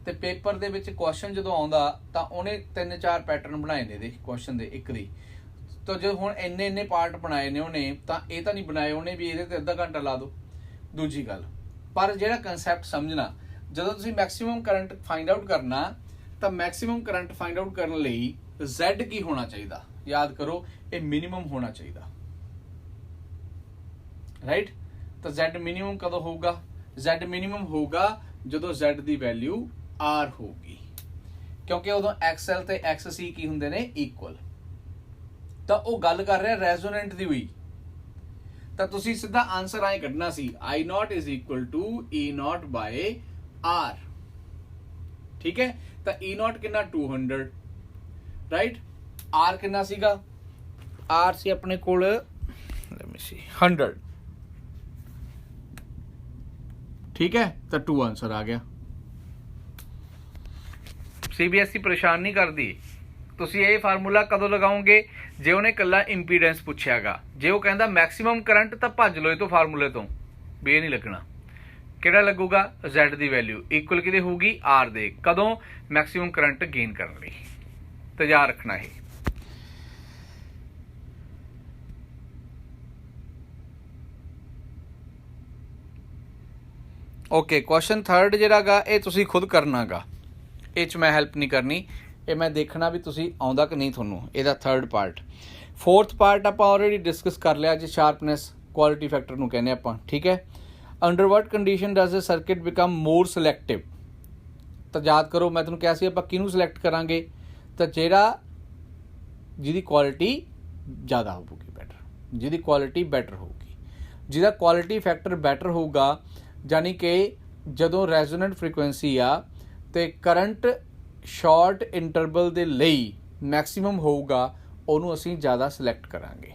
ते पेपर दे विच क्वेश्चन जदों आउंदा तां उहने 3-4 पैटर्न बनाए ने क्वेश्चन दे एक दी। तो जो हुण इन्ने पार्ट बनाए ने उहने तां इह तां नहीं बनाए उहने भी इहदे ते अद्धा घंटा ला दो। दूजी गल पर जिहड़ा कंसैप्ट समझना जदों तुसीं मैक्सिमम करंट फाइंड आउट करना तां मैक्सिमम करंट फाइंड आउट करन लई Z की होना चाहिदा। याद करो ये मिनिमम होना चाहिदा राइट। तो Z मिनिमम कदों होगा Z मिनिमम होगा ਜਦੋਂ Z ਦੀ ਵੈਲਿਊ R ਹੋਊਗੀ, ਕਿਉਂਕਿ ਉਦੋਂ XL ਤੇ XC ਕੀ ਹੁੰਦੇ ਨੇ ਇਕੁਅਲ। ਤਾਂ ਉਹ ਗੱਲ ਕਰ ਰਿਹਾ ਰੈਜ਼ੋਨੈਂਟ ਦੀ ਹੋਈ, ਤਾਂ ਤੁਸੀਂ ਸਿੱਧਾ ਆਨਸਰ ਆਏ ਕੱਢਣਾ ਸੀ I0 is equal to E0 by R। ਠੀਕ ਹੈ, ਤਾਂ E0 ਕਿੰਨਾ 200, ਰਾਈਟ। R ਕਿੰਨਾ ਸੀਗਾ, R ਸੀ ਆਪਣੇ ਕੋਲ let me see 100, ठीक है, तो 2 आंसर आ गया। CBSE परेशान नहीं करती, तुसी ये फार्मूला कदों लगाओगे जे उन्हें कला इंपीडेंस पुछेगा, जे वो कहता मैक्सिमम करंट तो भज लो तो फार्मूले तो भी नहीं लगना। किहड़ा लगूगा, Z की वैल्यू इक्वल किहदे होगी R दे, कदों मैक्सिमम करंट गेन करने लई, तो याद रखना है। ओके, क्वेश्चन थर्ड जिहड़ा गा ये तुसीं खुद करना गा, ये च मैं हैल्प नहीं करनी, ये मैं देखना भी तुसीं आउंदा कि नहीं तुहानूं। ਇਹਦਾ थर्ड पार्ट, फोर्थ पार्ट ਆਪਾਂ ऑलरेडी डिस्कस कर लिया जी, शार्पनेस क्वालिटी फैक्टर ਨੂੰ ਕਹਿੰਦੇ ਆਪਾਂ, ठीक है। Under what condition does a circuit become more selective, ਤਾਂ याद करो मैं तुहानूं ਕਿਹਾ ਸੀ ਆਪਾਂ ਕਿਹਨੂੰ सिलेक्ट करांगे, ਤਾਂ ਜਿਹੜਾ ਜਿਹਦੀ क्वालिटी ज़्यादा होगी बैटर, ਜਿਹਦੀ क्वालिटी बैटर होगी, ਜਿਹਦਾ क्वालिटी फैक्टर बैटर होगा, यानी कि जदों रेजोनेंट फ्रीकुएंसी आ तो करंट शॉर्ट इंटरवल दे लई मैक्सिमम होगा, उहनूं असीं ज़्यादा सिलेक्ट करांगे।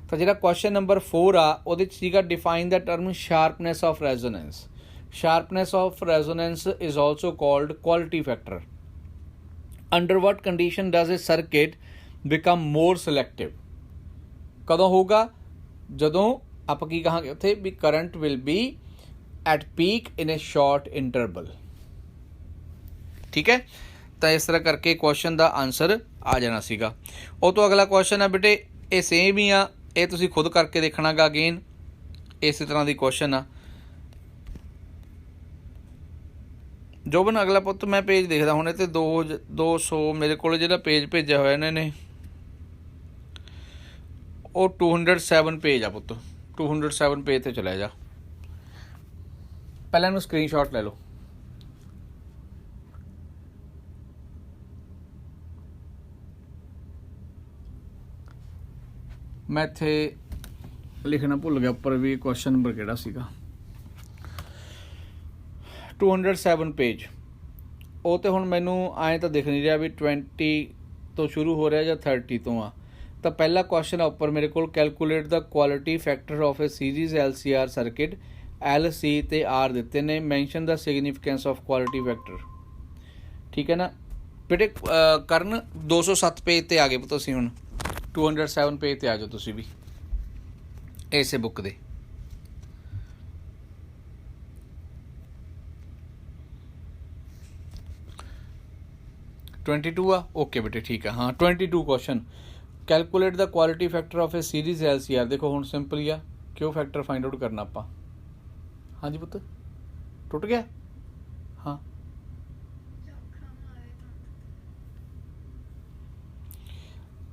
तो जिहड़ा क्वेश्चन नंबर 4 आ उहदे च सीगा define the term sharpness of resonance. Sharpness of resonance is also called quality factor. Under what condition does a circuit become more selective, कदों होगा, जदों आपां की कहांगे उत्थे भी current will be at peak in A short interval, ठीक है। तो इस तरह करके क्वेश्चन का आंसर आ जाना सीगा। उस तो अगला क्वेश्चन है बेटे ये सेम ही आ, ये तुसीं खुद करके देखना गा, अगेन इस तरह की क्वेश्चन आ। जो बन अगला पुत मैं पेज देखदा हुणे ते 200 मेरे को जिहड़ा पेज भेजा होया इन्होंने वो 207 पेज आ पुत, 207 पेज ते चला जा, पहले इन्हूं स्क्रीनशॉट ले लो। मैं इत्थे लिखना भुल गया उपर भी क्वेश्चन नंबर किहड़ा सीगा, 207 पेज। वो तो हुण मैनूं आए तो दिख नहीं रहा भी 20 तो शुरू हो रहा या 30 तो आ। तो पहला क्वेश्चन है उपर मेरे को, calculate the quality factor of A series LCR circuit, L C ते R दिते ने, mention the significance of quality factor, ठीक है ना बेटे। करन 207 पेज ते आ गए तुसीं, हुण 207 पेज ते आ जाओ तुसीं भी इसे बुक दे। (22) आ, ओके बेटे ठीक है। हाँ 22 question, calculate the quality factor of A series LCR। देखो हुण सिंपल ही आ, क्यों फैक्टर फाइंड आउट करना आपां। हाँ जी पुत्र, टुट गया। हाँ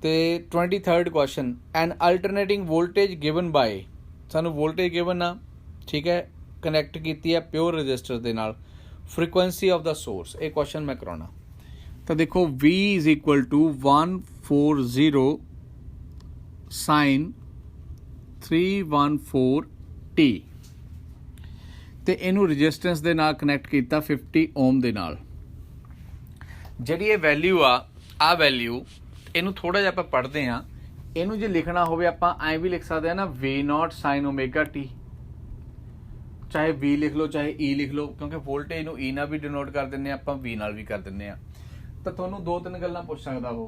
ते 23rd question, an alternating voltage given by, सानू वोल्टेज गिवन आ, ठीक है, कनैक्ट की है प्योर रजिस्टर के नाल, फ्रीकुएंसी ऑफ द सोर्स, ये क्वेश्चन मैं कराना। तो देखो V is equal to 140 sine 314T, तो इनू रजिस्टेंस के नाल कनैक्ट किया 50 ओम के नाल। जिहड़ी ये वैल्यू आ वैल्यू इनू थोड़ा जिहा आपां पढ़ते हाँ, इनू जे लिखना होवे आपां ऐ भी लिख सकते हैं ना, V0 साइन ओमेगा T, चाहे V लिख लो चाहे E लिख लो, क्योंकि वोल्टेज नू E नाल भी डिनोट कर दिंदे आपां, V नाल भी कर दिंदे आ। तो तुहानूं 2-3 गल्लां पुछ सकदा, वो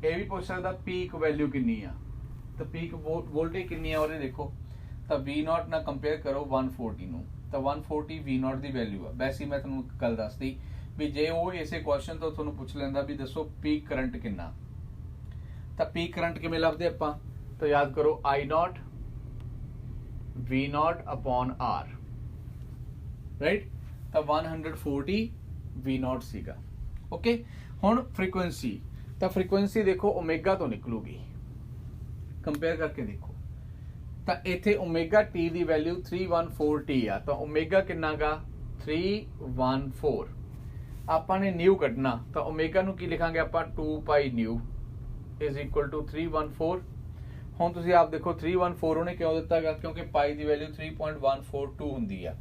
ये भी पुछ सकदा पीक वैल्यू कितनी आ, तो पीक वोल्टेज कितनी है और देखो, तो V0 ना कंपेयर करो 140 नू, तो 140 V0 की वैल्यू है। वैसे मैं तुहानूं गल दसदी भी जे वो इसे क्वेश्चन तो तुहानूं पुछ लैंदा भी दसो पीक करंट कितना, तो पीक करंट किवें लभदे आपां, तो याद करो I0 V0 upon R, right. तो 140 V0 सीगा, ओके। हुण फ्रीकुएंसी, तो फ्रीकुएंसी देखो ओमेगा तो निकलूगी, कंपेयर करके देखो ਤਾਂ ਇੱਥੇ ਓਮੇਗਾ ਟੀ ਦੀ ਵੈਲਿਊ 314 ਟੀ ਆ, ਤਾਂ ਓਮੇਗਾ ਕਿੰਨਾ ਗਾ 314। ਆਪਾਂ ਨੇ ਨਿਊ ਕੱਢਣਾ ਤਾਂ ਓਮੇਗਾ ਨੂੰ ਕੀ ਲਿਖਾਂਗੇ ਆਪਾਂ 2 ਪਾਈ ਨਿਊ ਇਜ਼ ਇਕੁਅਲ ਟੂ 314। ਹੁਣ ਤੁਸੀਂ ਆਪ ਦੇਖੋ 314 ਉਹਨੇ ਕਿਉਂ ਦਿੱਤਾ ਗਾ, ਕਿਉਂਕਿ ਪਾਈ ਦੀ ਵੈਲਿਊ 3.142 ਹੁੰਦੀ ਆ,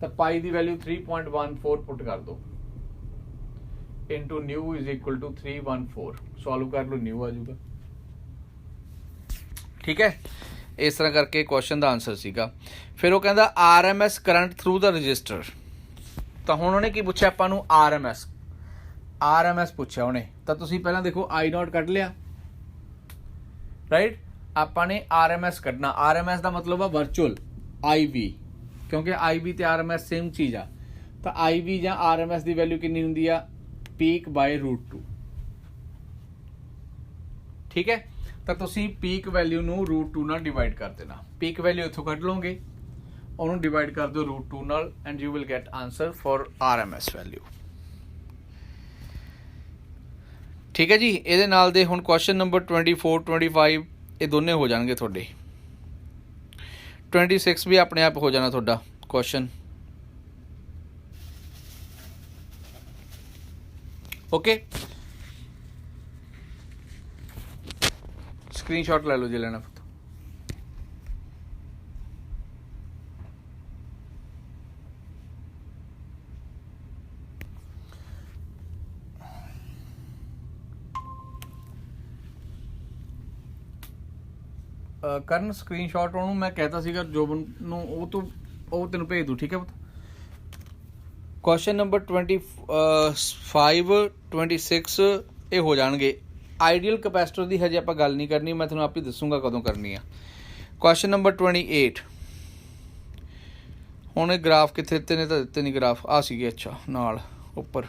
ਤਾਂ ਪਾਈ ਦੀ ਵੈਲਿਊ 3.14 ਪੁੱਟ ਕਰ ਦੋ into nu is equal to 314। Solve ਕਰ ਲਓ, ਨਿਊ ਆ ਜਾਊਗਾ। ਠੀਕ ਹੈ, ਇਸ ਤਰ੍ਹਾਂ ਕਰਕੇ ਕੁਐਸਚਨ ਦਾ ਆਨਸਰ ਸੀਗਾ। ਫਿਰ ਉਹ ਕਹਿੰਦਾ RMS ਕਰੰਟ ਥਰੂ ਦਾ ਰਜਿਸਟਰ। ਤਾਂ ਹੁਣ ਉਹਨੇ ਕੀ ਪੁੱਛਿਆ ਆਪਾਂ ਨੂੰ, RMS ਪੁੱਛਿਆ ਉਹਨੇ। ਤਾਂ ਤੁਸੀਂ ਪਹਿਲਾਂ ਦੇਖੋ I0 ਕੱਢ ਲਿਆ, ਰਾਈਟ। ਆਪਾਂ ਨੇ RMS ਕੱਢਣਾ। RMS ਦਾ ਮਤਲਬ ਆ ਵਰਚੁਅਲ IV, ਕਿਉਂਕਿ IV ਤੇ RMS ਸੇਮ ਚੀਜ਼ ਆ। ਤਾਂ IV ਜਾਂ RMS ਦੀ ਵੈਲਿਊ ਕਿੰਨੀ ਹੁੰਦੀ ਆ, ਪੀਕ ਬਾਈ √2। ਠੀਕ ਹੈ, ਤਾਂ ਤੁਸੀਂ ਪੀਕ ਵੈਲਿਊ ਨੂੰ √2 ਨਾਲ ਡਿਵਾਈਡ ਕਰ ਦੇਣਾ। ਪੀਕ ਵੈਲਿਊ ਇੱਥੋਂ ਕੱਢ ਲਓਗੇ, ਉਹਨੂੰ ਡਿਵਾਈਡ ਕਰ ਦਿਓ √2 ਨਾਲ and you will get answer for RMS value. ਠੀਕ ਹੈ ਜੀ। ਇਹਦੇ ਨਾਲ ਦੇ ਹੁਣ ਕੁਐਸਚਨ ਨੰਬਰ 24, 25 ਇਹ ਦੋਨੇ ਹੋ ਜਾਣਗੇ ਤੁਹਾਡੇ। 26 ਵੀ ਆਪਣੇ ਆਪ ਹੋ ਜਾਣਾ ਤੁਹਾਡਾ ਕੁਐਸਚਨ। ਓਕੇ, ਸਕਰੀਨਸ਼ਾਟ ਲੈ ਲਓ ਜੇ ਲੈਣਾ। ਕਰਨ ਸਕਰੀਨਸ਼ਾਟ ਉਹਨੂੰ ਮੈਂ ਕਹਿਤਾ ਸੀਗਾ ਜੋਬਨ ਨੂੰ, ਉਹ ਤੈਨੂੰ ਭੇਜ ਦੂ। ਠੀਕ ਹੈ ਪੁੱਤ। ਕੁਐਸਚਨ ਨੰਬਰ 25, 26 ਇਹ ਹੋ ਜਾਣਗੇ। ਆਈਡੀਅਲ ਕਪੈਸਿਟਰ ਦੀ ਹਜੇ ਆਪਾਂ ਗੱਲ ਨਹੀਂ ਕਰਨੀ, ਮੈਂ ਤੁਹਾਨੂੰ ਆਪ ਹੀ ਦੱਸੂਗਾ ਕਦੋਂ ਕਰਨੀ ਆ। ਕੁਐਸਚਨ ਨੰਬਰ 28 ਹੁਣ ਇਹ ਗ੍ਰਾਫ ਕਿੱਥੇ ਦਿੱਤੇ ਨੇ, ਤਾਂ ਦਿੱਤੇ ਨਹੀਂ ਗ੍ਰਾਫ, ਆ ਸੀਗੇ ਅੱਛਾ ਨਾਲ ਉੱਪਰ।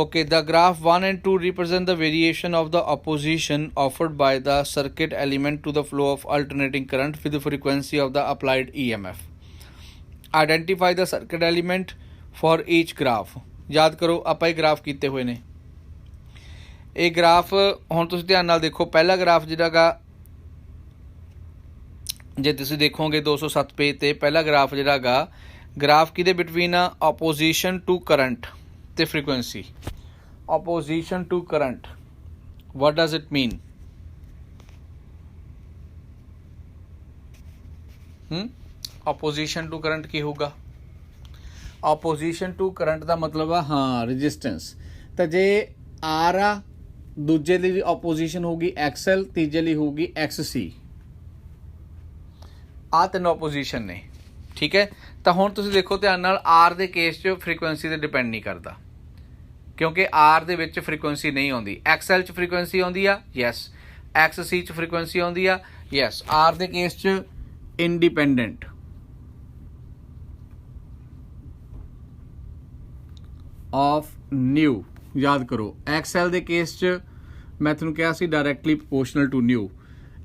Okay, the graph 1 and 2 represent the variation of the opposition offered by the circuit element to the flow of alternating current with the frequency of the applied EMF. Identify the circuit element for each graph. याद करो ਆਪਾਂ ਇਹ graph ਕੀਤੇ ਹੋਏ ਨੇ। ਇਹ graph ਹੁਣ ਤੁਸੀਂ ਧਿਆਨ ਨਾਲ ਦੇਖੋ। ਪਹਿਲਾ ਗ੍ਰਾਫ ਜਿਹੜਾ ਗਾ, ਜੇ ਤੁਸੀਂ ਦੇਖੋਗੇ 207 ਪੇਜ ਤੇ ਪਹਿਲਾ ਗ੍ਰਾਫ ਜਿਹੜਾ ਗਾ, ਗ੍ਰਾਫ ਕਿਹਦੇ ਬਿਟਵੀਨ ਆ, ਆਪੋਜੀਸ਼ਨ ਟੂ ਕਰੰਟ ਤੇ frequency. opposition to current, what does it mean? opposition to current ਕੀ ਹੋਊਗਾ? opposition to current ਦਾ ਮਤਲਬ ਆ ਹਾਂ resistance। ਤਾਂ ਜੇ R ਆ, ਦੂਜੇ ਲਈ opposition ਹੋਊਗੀ XL, ਤੀਜੇ ਲਈ ਹੋਊਗੀ XC। ਆ ਤਿੰਨ opposition ਨੇ। ਠੀਕ ਹੈ, ਤਾਂ ਹੁਣ ਤੁਸੀਂ ਦੇਖੋ ਧਿਆਨ ਨਾਲ, R ਦੇ ਕੇਸ 'ਚ ਫ੍ਰੀਕੁਐਂਸੀ ਤੇ ਡਿਪੈਂਡ ਨਹੀਂ ਕਰਦਾ, ਕਿਉਂਕਿ R ਦੇ ਵਿੱਚ ਫ੍ਰੀਕੁਐਂਸੀ ਨਹੀਂ ਆਉਂਦੀ। XL 'ਚ ਫ੍ਰੀਕੁਐਂਸੀ ਆਉਂਦੀ ਆ, ਯੈਸ। XC 'ਚ ਫ੍ਰੀਕੁਐਂਸੀ ਆਉਂਦੀ ਆ, ਯੈਸ। R ਦੇ ਕੇਸ 'ਚ ਇੰਡੀਪੈਂਡੈਂਟ। ਆਫ ਨਿਊ ਯਾਦ ਕਰੋ। XL ਦੇ ਕੇਸ 'ਚ ਮੈਂ ਤੁਹਾਨੂੰ ਕਿਹਾ ਸੀ ਡਾਇਰੈਕਟਲੀ ਪ੍ਰਪੋਰਸ਼ਨਲ ਟੂ ਨਿਊ।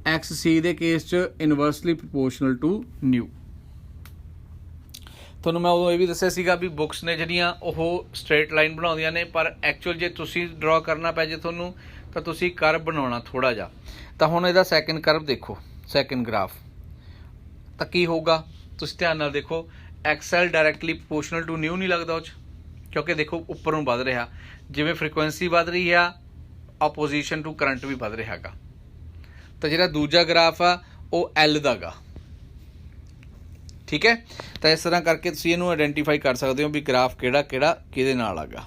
XC ਦੇ ਕੇਸ 'ਚ ਇਨਵਰਸਲੀ ਪ੍ਰਪੋਰਸ਼ਨਲ ਟੂ ਨਿਊ। ਤੁਹਾਨੂੰ ਮੈਂ ਉਦੋਂ ਇਹ ਵੀ ਦੱਸਿਆ ਸੀਗਾ ਵੀ ਬੁੱਕਸ ਨੇ ਜਿਹੜੀਆਂ ਉਹ ਸਟ੍ਰੇਟ ਲਾਈਨ ਬਣਾਉਂਦੀਆਂ ਨੇ, ਪਰ ਐਕਚੁਅਲ ਜੇ ਤੁਸੀਂ ਡਰਾ ਕਰਨਾ ਪੈ ਜੇ ਤੁਹਾਨੂੰ, ਤਾਂ ਤੁਸੀਂ ਕਰਵ ਬਣਾਉਣਾ ਥੋੜ੍ਹਾ ਜਿਹਾ। ਤਾਂ ਹੁਣ ਇਹਦਾ ਸੈਕਿੰਡ ਕਰਵ ਦੇਖੋ, ਸੈਕਿੰਡ ਗ੍ਰਾਫ ਤਾਂ ਕੀ ਹੋਊਗਾ, ਤੁਸੀਂ ਧਿਆਨ ਨਾਲ ਦੇਖੋ। XL ਡਾਇਰੈਕਟਲੀ ਪ੍ਰਪੋਰਸ਼ਨਲ ਟੂ ਨਿਊ ਨਹੀਂ ਲੱਗਦਾ ਉਹ 'ਚ, ਕਿਉਂਕਿ ਦੇਖੋ ਉੱਪਰ ਨੂੰ ਵੱਧ ਰਿਹਾ, ਜਿਵੇਂ ਫ੍ਰੀਕੁਐਂਸੀ ਵੱਧ ਰਹੀ ਆ, ਆਪੋਜੀਸ਼ਨ ਟੂ ਕਰੰਟ ਵੀ ਵੱਧ ਰਿਹਾ ਹੈਗਾ। ਤਾਂ ਜਿਹੜਾ ਦੂਜਾ ਗ੍ਰਾਫ ਆ ਉਹ L ਦਾ ਗਾ। ਠੀਕ ਹੈ, ਤਾਂ ਇਸ ਤਰ੍ਹਾਂ ਕਰਕੇ ਤੁਸੀਂ ਇਹਨੂੰ ਆਇਡੈਂਟੀਫਾਈ ਕਰ ਸਕਦੇ ਹੋ ਵੀ ਗ੍ਰਾਫ ਕਿਹੜਾ ਕਿਹੜਾ ਕਿਹਦੇ ਨਾਲ ਆਗਾ।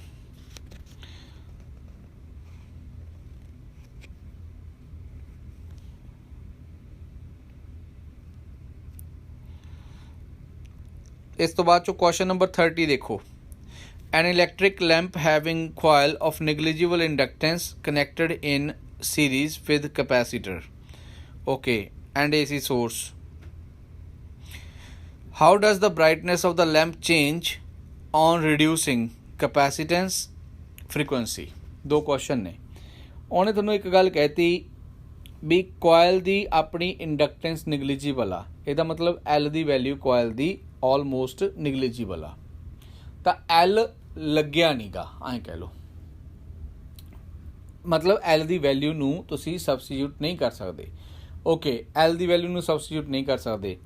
ਇਸ ਤੋਂ ਬਾਅਦ ਚੋਂ ਕੁਐਸਚਨ ਨੰਬਰ 30 ਦੇਖੋ। An electric lamp having coil of negligible inductance connected in series with capacitor, okay, and AC source. How does the brightness of the lamp change on reducing capacitance frequency? दो question ने। ਉਹਨੇ ਤੁਹਾਨੂੰ ਇੱਕ ਗੱਲ ਕਹਿਤੀ ਵੀ ਕੋਇਲ ਦੀ ਆਪਣੀ ਇੰਡਕਟੈਂਸ ਨਿਗਲੀਜੀਬਲ ਆ, ਇਹਦਾ ਮਤਲਬ L ਦੀ ਵੈਲਿਊ ਕੋਇਲ ਦੀ ਆਲਮੋਸਟ ਨਿਗਲੀਜੀਬਲ ਆ। ਤਾਂ L ਲੱਗਿਆ ਨੀਗਾ, ਐਂ ਕਹਿ ਲਓ, ਮਤਲਬ L ਦੀ ਵੈਲਿਊ ਨੂੰ ਤੁਸੀਂ ਸਬਸਟੀਟਿਊਟ ਨਹੀਂ ਕਰ ਸਕਦੇ। ओके एल की वैल्यू में सबसटीट्यूट नहीं कर सकते,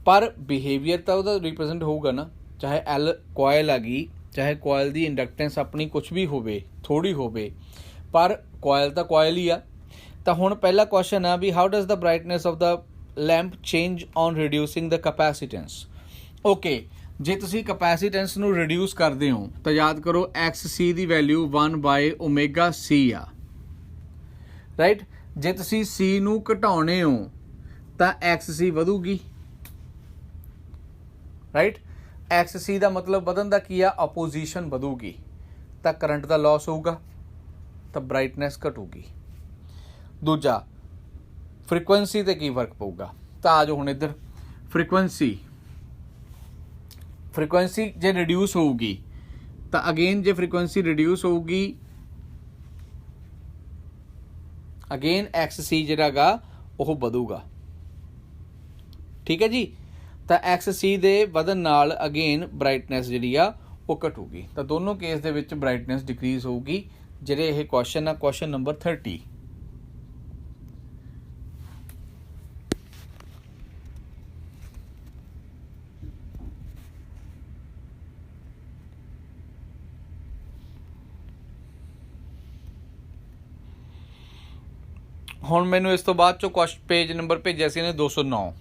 पर बिहेवियर तो वह रिप्रजेंट होगा ना, चाहे एल कोयल आ गई, चाहे कोयल की इंडक्टेंस अपनी कुछ भी होवे थोड़ी होवे, पर कोयल तो कोयल ही आ। तो हुण पहला क्वेश्चन आ भी how does the brightness of the lamp change on reducing the capacitance. Okay जे तुसी कैपेसिटेंस नू रिड्यूस करते हो तो याद करो एक्स सी की वैल्यू 1/ω c आ, राइट। जे तुसी सी नू घटाने हो तो एक्स सी वधूगी, राइट। एक्स सी का मतलब वधन का की आ, अपोजिशन वधूगी तो करंट का लॉस होगा तो ब्राइटनेस घटूगी। दूजा फ्रीकुएंसी ते की फर्क पऊगा, तो आ जाओ हुण इधर फ्रीकुएंसी जे रिड्यूस होगी तो अगेन जे फ्रीकुएंसी रिड्यूस होगी अगेन एक्स सी जिहड़ा वह वधूगा, ठीक है जी। तो एक्स सी दे वधन नाल अगेन ब्राइटनेस जिहड़ी आ वो घटूगी, तो दोनों केस दे विच ब्राइटनेस डिक्रीज होगी। जिहड़े ये क्वेश्चन आ क्वेश्चन नंबर 30। हुण मैनू इस तो बाद चो पेज नंबर भेजा सी इन्हें 209,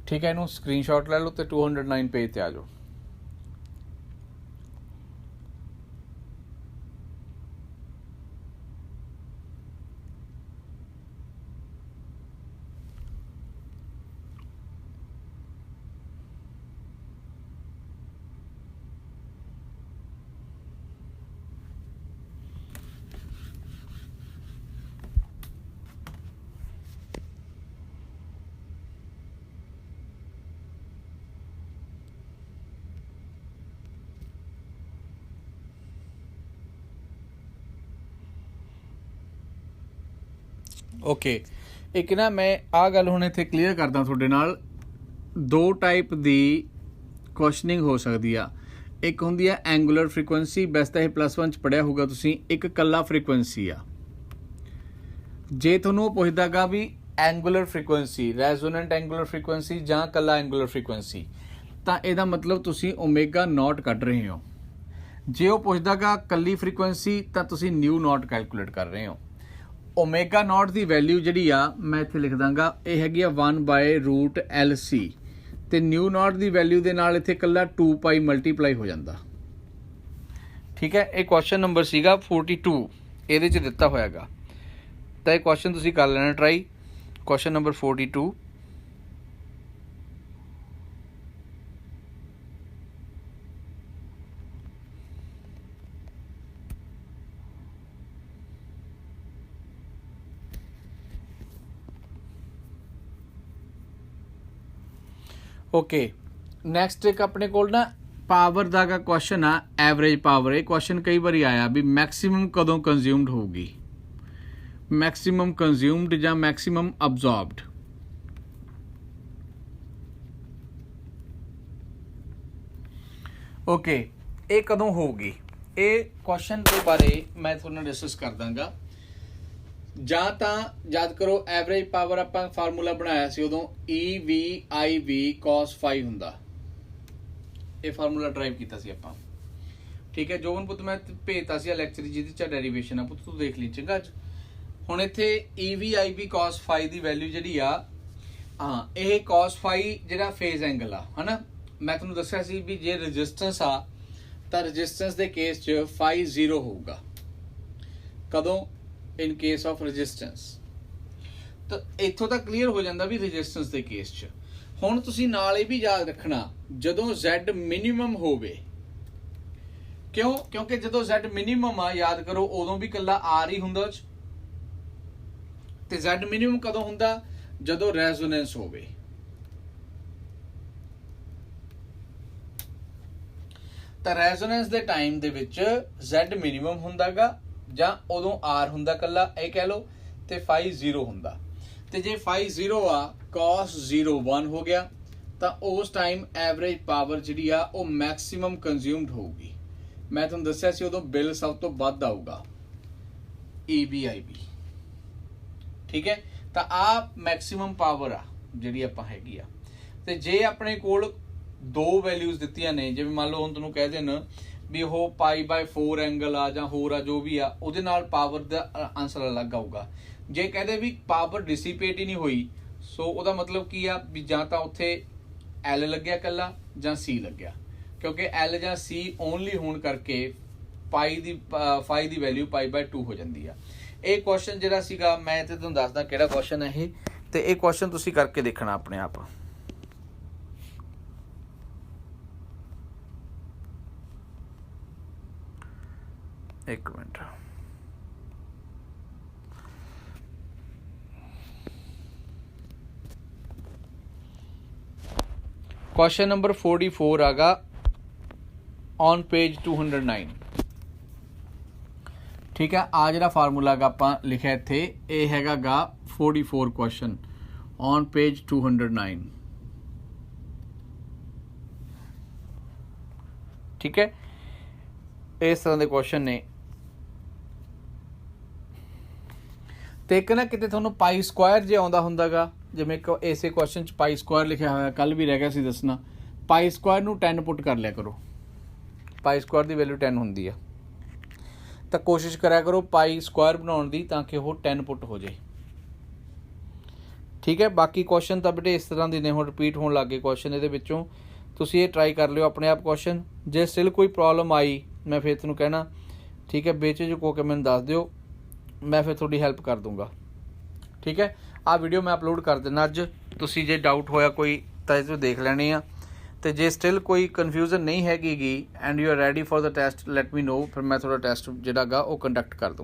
ठीक है। इनू स्क्रीनशॉट ले लो तो 209 पेज ते आ जाओ। ओके एक ना मैं आ गल हुण इत्थे क्लीयर करदा तुहाडे नाल। दो टाइप दी क्वेश्चनिंग हो सकती आ, एक हुंदी आ एंगूलर फ्रीकुएंसी, वैसे तो +1 च पढ़िया होगा तुसीं, एक कला फ्रीकुएंसी आ। जे तुहानूं पुछदा गा भी एंगूलर फ्रीकुएंसी, रेजोनेंट एंगूलर फ्रीकुएंसी जां कला एंगूलर फ्रीकुएंसी, तां इहदा मतलब तुसीं ω0 कढ रहे हो। जे वो पुछदा गा कली फ्रीकुएंसी तां तुसीं ν0 कैलकुलेट कर रहे हो। ω0 की वैल्यू जी आ मैं इत्थे लिख दांगा, ये हैगी आ 1/√LC, तो ν0 की वैल्यू के नाल इत्थे कल्ला 2π मल्टीप्लाई हो जाता, ठीक है। ये क्वेश्चन नंबर सीगा 42 ये दिता होयागा, तो ये क्वेश्चन तुसीं कर लेना try. Question number 42 okay next एक अपने को ना पावर का क्वेश्चन आ, एवरेज पावर। ये क्वेश्चन कई बार आया भी मैक्सीमम कदों कंज्यूम्ड होगी, मैक्सीमम कंज्यूम्ड या मैक्सीमम अब्जॉर्ब्ड। ओके ये कदों होगी, ये क्वेश्चन के बारे मैं थोड़ा डिस्कस कर दांगा। ਜਾਂ ਤਾਂ याद करो एवरेज पावर ਆਪਾਂ फार्मूला बनाया सी उदों EV/IV cos φ ਹੁੰਦਾ, ਇਹ फार्मूला ड्राइव ਕੀਤਾ ਸੀ ਆਪਾਂ, ठीक है। ਜੋਬਨ ਪੁੱਤ ਮੈਂ ਭੇਜਤਾ ਸੀ ਲੈਕਚਰ ਜਿਹਦੇ ਚ ਡੈਰੀਵੇਸ਼ਨ ਆ, ਪੁੱਤ ਤੂੰ ਦੇਖ ਲਈ ਚੰਗਾ। ਹੁਣ ਇੱਥੇ EV/IV cos φ ਦੀ ਵੈਲਿਊ ਜਿਹੜੀ ਆ, ਹਾਂ ਇਹ cos φ ਜਿਹੜਾ ਫੇਜ਼ ਐਂਗਲ ਆ ਹਨਾ, ਮੈਂ ਤੁਹਾਨੂੰ ਦੱਸਿਆ ਸੀ ਵੀ ਜੇ ਰੈਜ਼ਿਸਟੈਂਸ ਆ ਤਾਂ ਰੈਜ਼ਿਸਟੈਂਸ ਦੇ ਕੇਸ ਚ φ 0 ਹੋਊਗਾ। ਕਦੋਂ? In case of resistance. तो इत्थों तक क्लीयर हो जाता भी रजिस्टेंस के केस च। हुण तुसीं नाल ये भी याद रखना जदों Z मिनीमम होवे, क्यों? क्योंकि जदों Z मिनीमम आ याद करो उदों भी कल्ला R ही हुंदा, ते Z मिनीमम कदों हुंदा? जदों रेजोनेंस होवे। तो रेजोनेंस के टाइम दे विच Z मिनीमम हुंदा गा ਜਾਂ ਉਦੋਂ R ਹੁੰਦਾ ਕੱਲਾ, ਇਹ ਕਹਿ ਲਓ, ਤੇ φ 0 ਹੁੰਦਾ। ਤੇ ਜੇ φ 0 ਆ cos 0 1 ਹੋ ਗਿਆ, ਤਾਂ ਉਸ ਟਾਈਮ ਐਵਰੇਜ ਪਾਵਰ ਜਿਹੜੀ ਆ ਉਹ ਮੈਕਸਿਮਮ ਕੰਜ਼ਿਊਮਡ ਹੋਊਗੀ। ਮੈਂ ਤੁਹਾਨੂੰ ਦੱਸਿਆ ਸੀ ਉਦੋਂ ਬਿੱਲ ਸਭ ਤੋਂ ਵੱਧ ਆਊਗਾ EV/IV, ठीक है। ਤਾਂ ਆ ਮੈਕਸਿਮਮ ਪਾਵਰ ਆ ਜਿਹੜੀ ਆਪਾਂ ਹੈਗੀ ਆ। ਤੇ ਜੇ ਆਪਣੇ ਕੋਲ ਦੋ ਵੈਲਿਊਜ਼ ਦਿੱਤੀਆਂ ਨੇ, ਜਿਵੇਂ ਮੰਨ ਲਓ ਹੁਣ ਤੁਹਾਨੂੰ ਕਹਿ ਦੇਣ ਵੀ ਉਹ π/4 ਐਂਗਲ ਆ ਜਾਂ ਹੋਰ ਆ ਜੋ ਵੀ ਆ, ਉਹਦੇ ਨਾਲ ਪਾਵਰ ਦਾ ਆਨਸਰ ਅਲੱਗ ਆਊਗਾ। ਜੇ ਕਹਦੇ ਵੀ ਪਾਵਰ ਡਿਸੀਪੇਟ ਹੀ ਨਹੀਂ ਹੋਈ, ਸੋ ਉਹਦਾ ਮਤਲਬ ਕੀ ਆ ਵੀ ਜਾਂ ਤਾਂ ਉੱਥੇ L ਲੱਗਿਆ ਇਕੱਲਾ ਜਾਂ C ਲੱਗਿਆ, ਕਿਉਂਕਿ L ਜਾਂ C ਓਨਲੀ ਹੋਣ ਕਰਕੇ ਫਾਈ ਦੀ ਵੈਲਿਊ π/2 ਹੋ ਜਾਂਦੀ ਆ। ਇਹ ਕੁਐਸਚਨ ਜਿਹੜਾ ਸੀਗਾ ਮੈਂ ਤੇ ਤੁਹਾਨੂੰ ਦੱਸਦਾ ਕਿਹੜਾ ਕੁਐਸਚਨ ਹੈ ਇਹ, ਤੇ ਇਹ ਕੁਐਸਚਨ ਤੁਸੀਂ ਕਰਕੇ ਦੇਖਣਾ ਆਪਣੇ ਆਪ। ਇੱਕ ਮਿੰਟ, क्वेश्चन नंबर 44 आगा ऑन पेज 209। ठीक है, आ जो फार्मूला गा आपां लिखा इत्थे ये हैगा गा 44 क्वेश्चन ऑन पेज 209। ठीक है, इस तरह के क्वेश्चन ने ते एक ना किते तुहानूं पाई स्क्वायर जे आउंदा हुंदा गा, जिवें एक इसे क्वेश्चन च पाई स्क्वायर लिखा होया, कल भी रह गया सी दसना, पाई स्क्वायर नूं 10 पुट कर लिया करो, पाई स्क्वायर की वैल्यू 10 हुंदी आ, तो कोशिश करा करो पाई स्क्वायर बनाउण दी ताकि वो 10 पुट हो जाए। ठीक है, बाकी क्वेश्चन तो बेटे इस तरह के ने, हुण रिपीट होने लग गए क्वेश्चन ये विचों, तुसीं ये ट्राई कर लियो अपने आप क्वेश्चन। जे स्टिल कोई प्रॉब्लम आई मैं फिर तुहानूं कहना, ठीक है, बेझिझक होकर मैनूं दस दिओ, मैं फिर थोड़ी हैल्प कर दूँगा। ठीक है, आ वीडियो मैं अपलोड कर देना अज, तुसीं जे डाउट होया कोई तो इस देख लैनी आ, तो जे स्टिल कोई कन्फ्यूजन नहीं हैगी and you are ready for the test, let me know, फिर मैं थोड़ा टेस्ट जिहड़ा गा वो कंडक्ट कर दूँगा।